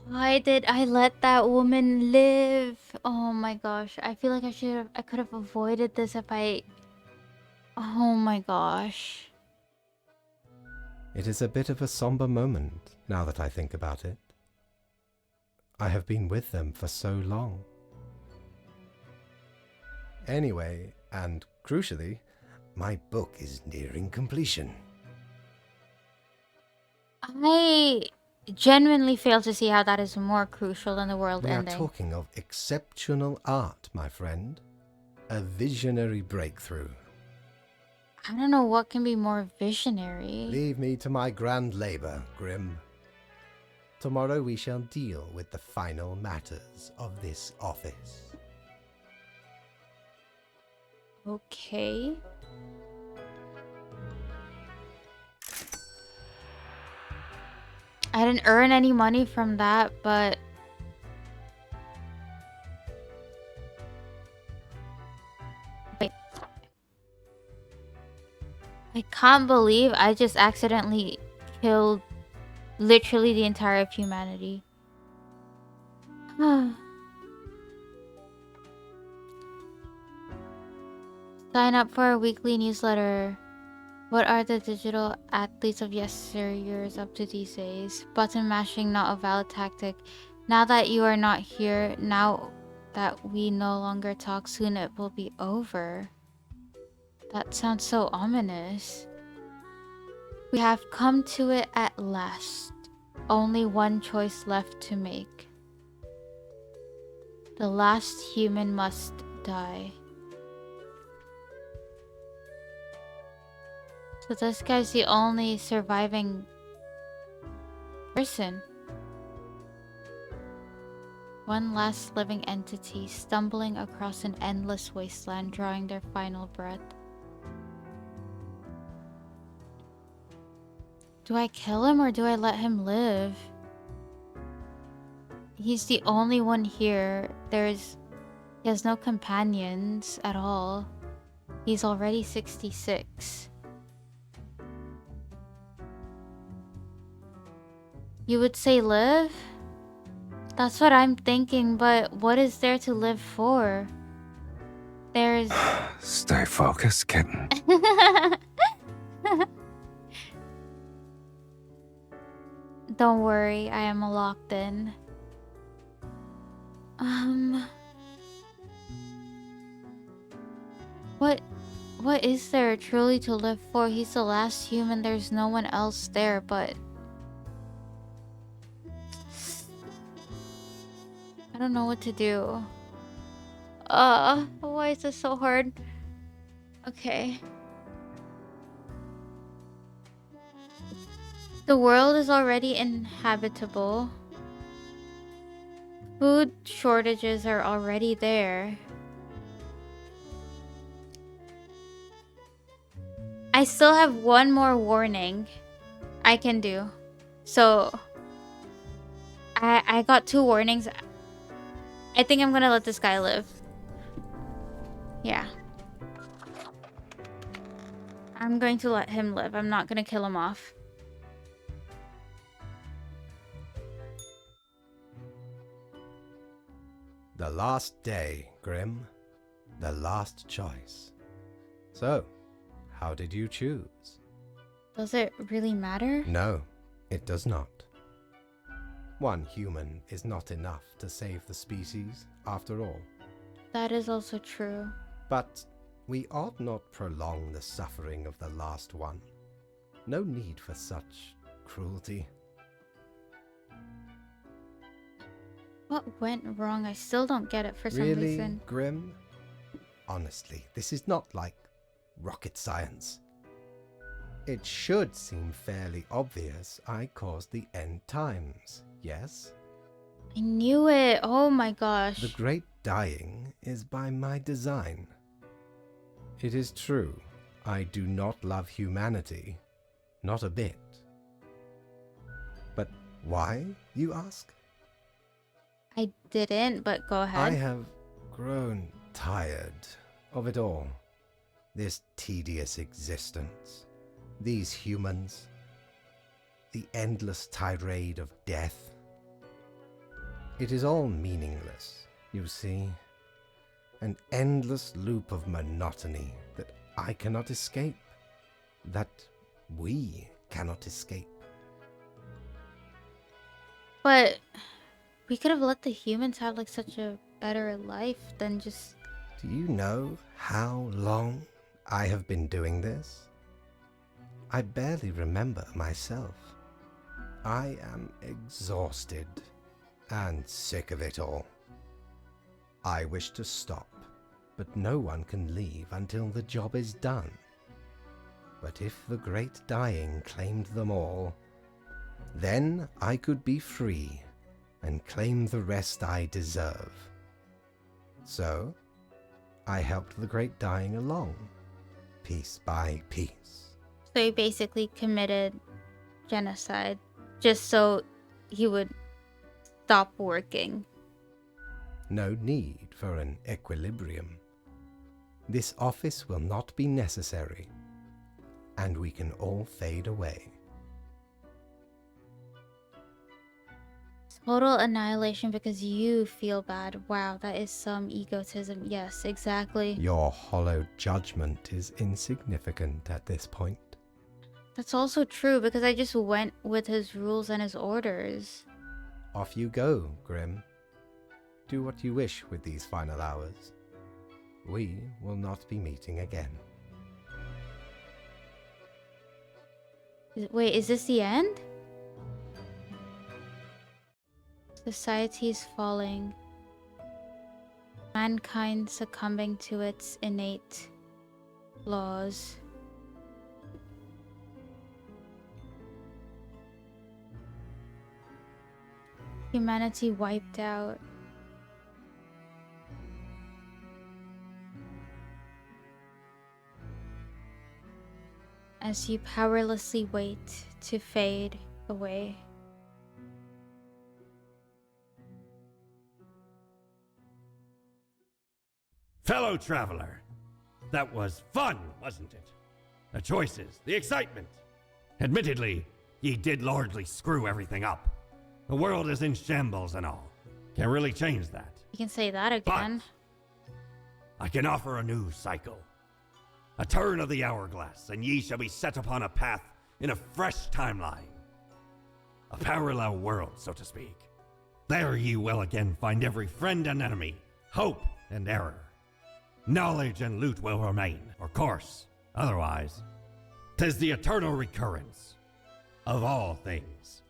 Why did I let that woman live? Oh my gosh. I feel like I could have avoided this if I... Oh my gosh. It is a bit of a somber moment, now that I think about it. I have been with them for so long. Anyway, and crucially, my book is nearing completion. I genuinely fail to see how that is more crucial than the world We ending. are talking of exceptional art, my friend. A visionary breakthrough. I don't know what can be more visionary. Leave me to my grand labor, Grim. Tomorrow we shall deal with the final matters of this office. Okay. I didn't earn any money from that, but... Wait. I can't believe I just accidentally killed literally the entire of humanity. Sign up for our weekly newsletter. What are the digital athletes of yesteryears up to these days? Button mashing not a valid tactic. Now that you are not here, now that we no longer talk, soon it will be over. That sounds so ominous. We have come to it at last. Only one choice left to make. The last human must die. So this guy's the only surviving person. One last living entity stumbling across an endless wasteland, drawing their final breath. Do I kill him or do I let him live? He's the only one here. He has no companions at all. He's already 66. You would say live? That's what I'm thinking, but what is there to live for? There's... Stay focused, kitten. Don't worry, I am locked in. What is there truly to live for? He's the last human, there's no one else there, but... I don't know what to do. Why is this so hard? Okay. The world is already inhabitable. Food shortages are already there. I still have one more warning I can do. So I got 2 warnings. I think I'm gonna let this guy live. Yeah. I'm going to let him live. I'm not gonna kill him off. The last day, Grim. The last choice. So, how did you choose? Does it really matter? No, it does not. One human is not enough to save the species, after all. That is also true. But we ought not prolong the suffering of the last one. No need for such cruelty. What went wrong? I still don't get it for some reason. Really, Grim? Honestly, this is not like rocket science. It should seem fairly obvious I caused the end times, yes? I knew it. Oh my gosh. The great dying is by my design. It is true, I do not love humanity. Not a bit. But why, you ask? I didn't, but go ahead. I have grown tired of it all. This tedious existence. These humans. The endless tirade of death. It is all meaningless, you see. An endless loop of monotony that I cannot escape. That we cannot escape. But we could have let the humans have like such a better life than just... Do you know how long I have been doing this? I barely remember myself. I am exhausted and sick of it all. I wish to stop, but no one can leave until the job is done. But if the great dying claimed them all, then I could be free and claim the rest I deserve. So, I helped the great dying along, piece by piece. So he basically committed genocide just so he would stop working. No need for an equilibrium. This office will not be necessary, and we can all fade away. Total annihilation because you feel bad. Wow, that is some egotism. Yes, exactly. Your hollow judgment is insignificant at this point. That's also true because I just went with his rules and his orders. Off you go, Grim. Do what you wish with these final hours. We will not be meeting again. Wait, is this the end? Society is falling. Mankind succumbing to its innate laws. Humanity wiped out. As you powerlessly wait to fade away. Fellow traveler, that was fun, wasn't it? The choices, the excitement. Admittedly, ye did largely screw everything up. The world is in shambles and all. Can't really change that. You can say that again. I can offer a new cycle. A turn of the hourglass, and ye shall be set upon a path in a fresh timeline. A parallel world, so to speak. There ye will again find every friend and enemy, hope and error. Knowledge and loot will remain, of course. Otherwise, 'tis the eternal recurrence of all things.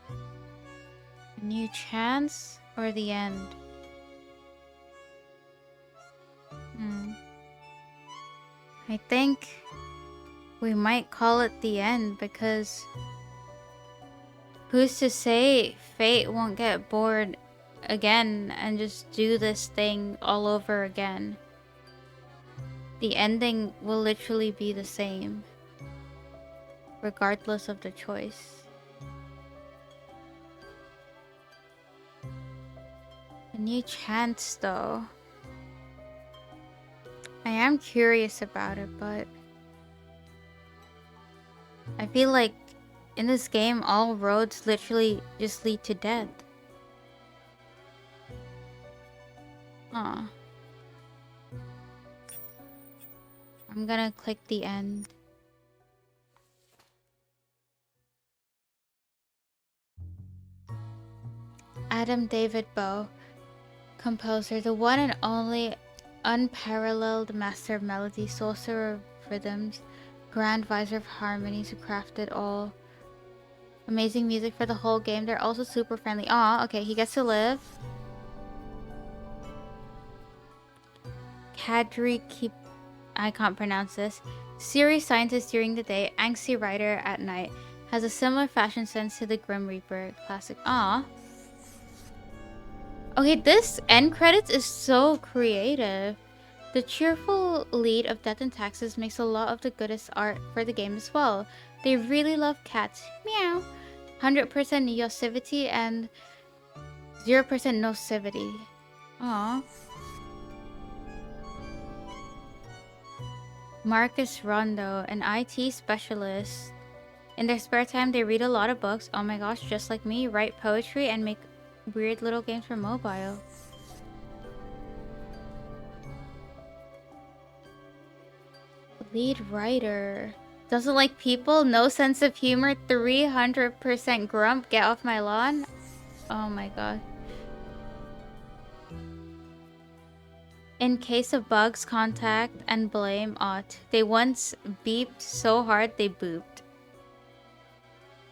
A new chance or the end? I think we might call it the end, because who's to say fate won't get bored again and just do this thing all over again? The ending will literally be the same, regardless of the choice. A new chance, though. I am curious about it, but I feel like in this game, all roads literally just lead to death. Huh. I'm gonna click the end. Adam David Bowe, composer, the one and only unparalleled master of melody, sorcerer of rhythms, grand visor of harmonies, who crafted all. Amazing music for the whole game. They're also super friendly. Aw, okay, he gets to live. Kadri, I can't pronounce this. Serious scientist during the day, angsty writer at night. Has a similar fashion sense to the Grim Reaper classic. Aw. Okay, this end credits is so creative. The cheerful lead of Death and Taxes makes a lot of the goodest art for the game as well. They really love cats. Meow. 100% yosivity and 0% nocivity. Aww. Marcus Rondo, an IT specialist. In their spare time, they read a lot of books. Oh my gosh, just like me. Write poetry and make weird little games for mobile. Lead writer. Doesn't like people, no sense of humor, 300% grump, get off my lawn. Oh my god. In case of bugs, contact and blame ought. They once beeped so hard they booped.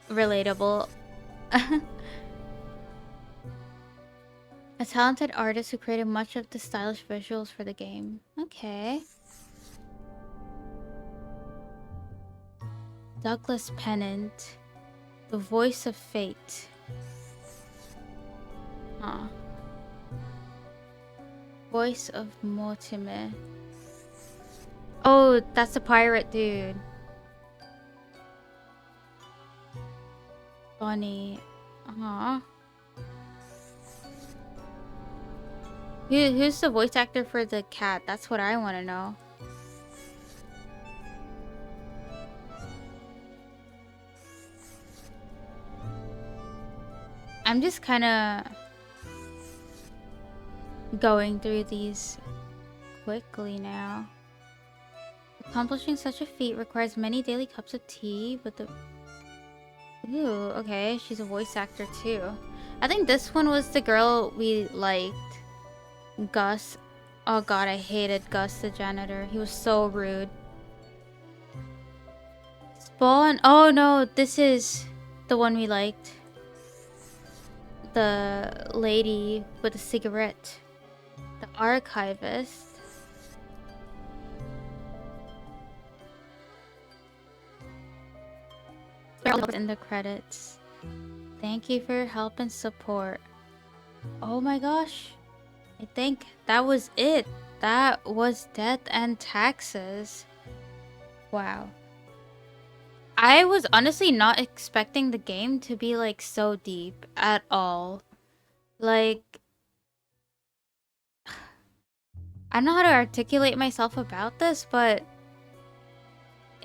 Relatable. A talented artist who created much of the stylish visuals for the game. Okay. Douglas Pennant, the voice of fate. Huh. Voice of Mortimer. Oh, that's the pirate dude. Bonnie. Aw. Who's the voice actor for the cat? That's what I want to know. I'm just kind of going through these quickly now. Accomplishing such a feat requires many daily cups of tea with the... Ooh, okay. She's a voice actor too. I think this one was the girl we liked. Gus. Oh god, I hated Gus the janitor. He was so rude. Spawn. Oh no, this is the one we liked. The lady with a cigarette. The archivist. In the credits. Thank you for your help and support. Oh my gosh. I think that was it. That was Death and Taxes. Wow. I was honestly not expecting the game to be like so deep at all. Like, I don't know how to articulate myself about this, but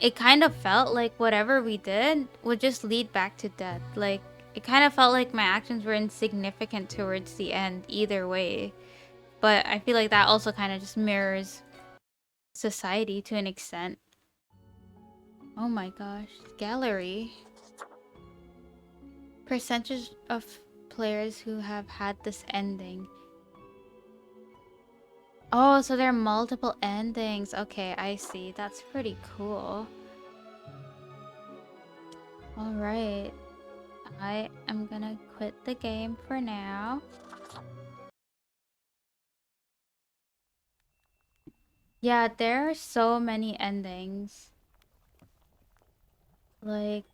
it kind of felt like whatever we did would just lead back to death. Like, it kind of felt like my actions were insignificant towards the end either way. But I feel like that also kind of just mirrors society to an extent. Oh my gosh. Gallery. Percentage of players who have had this ending. Oh, so there are multiple endings. Okay, I see. That's pretty cool. Alright. I am gonna quit the game for now. Yeah, there are so many endings. Like...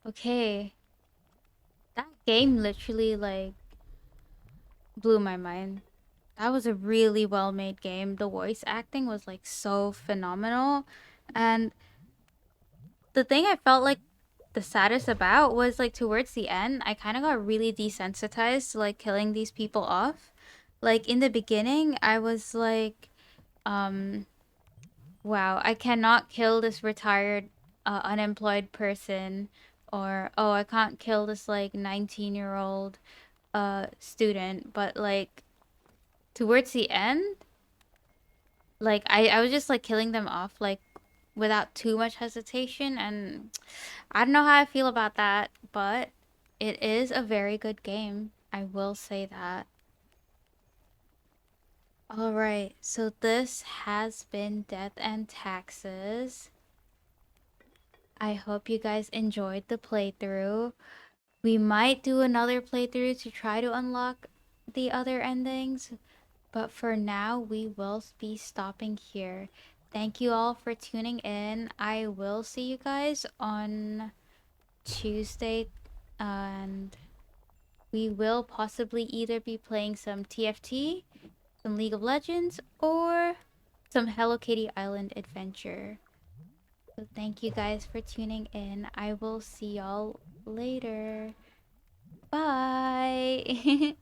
okay. That game literally, like, blew my mind. That was a really well-made game. The voice acting was, like, so phenomenal. And the thing I felt like the saddest about was, like, towards the end, I kind of got really desensitized to, like, killing these people off. Like, in the beginning, I was like, wow, I cannot kill this retired, unemployed person. Or, oh, I can't kill this, like, 19-year-old, student. But, like, towards the end, like, I was just, like, killing them off, like, without too much hesitation. And I don't know how I feel about that, but it is a very good game. I will say that. Alright, so this has been Death and Taxes. I hope you guys enjoyed the playthrough. We might do another playthrough to try to unlock the other endings, but for now, we will be stopping here. Thank you all for tuning in. I will see you guys on Tuesday, and we will possibly either be playing some TFT, some League of Legends, or some Hello Kitty Island Adventure. So thank you guys for tuning in. I will see y'all later. Bye!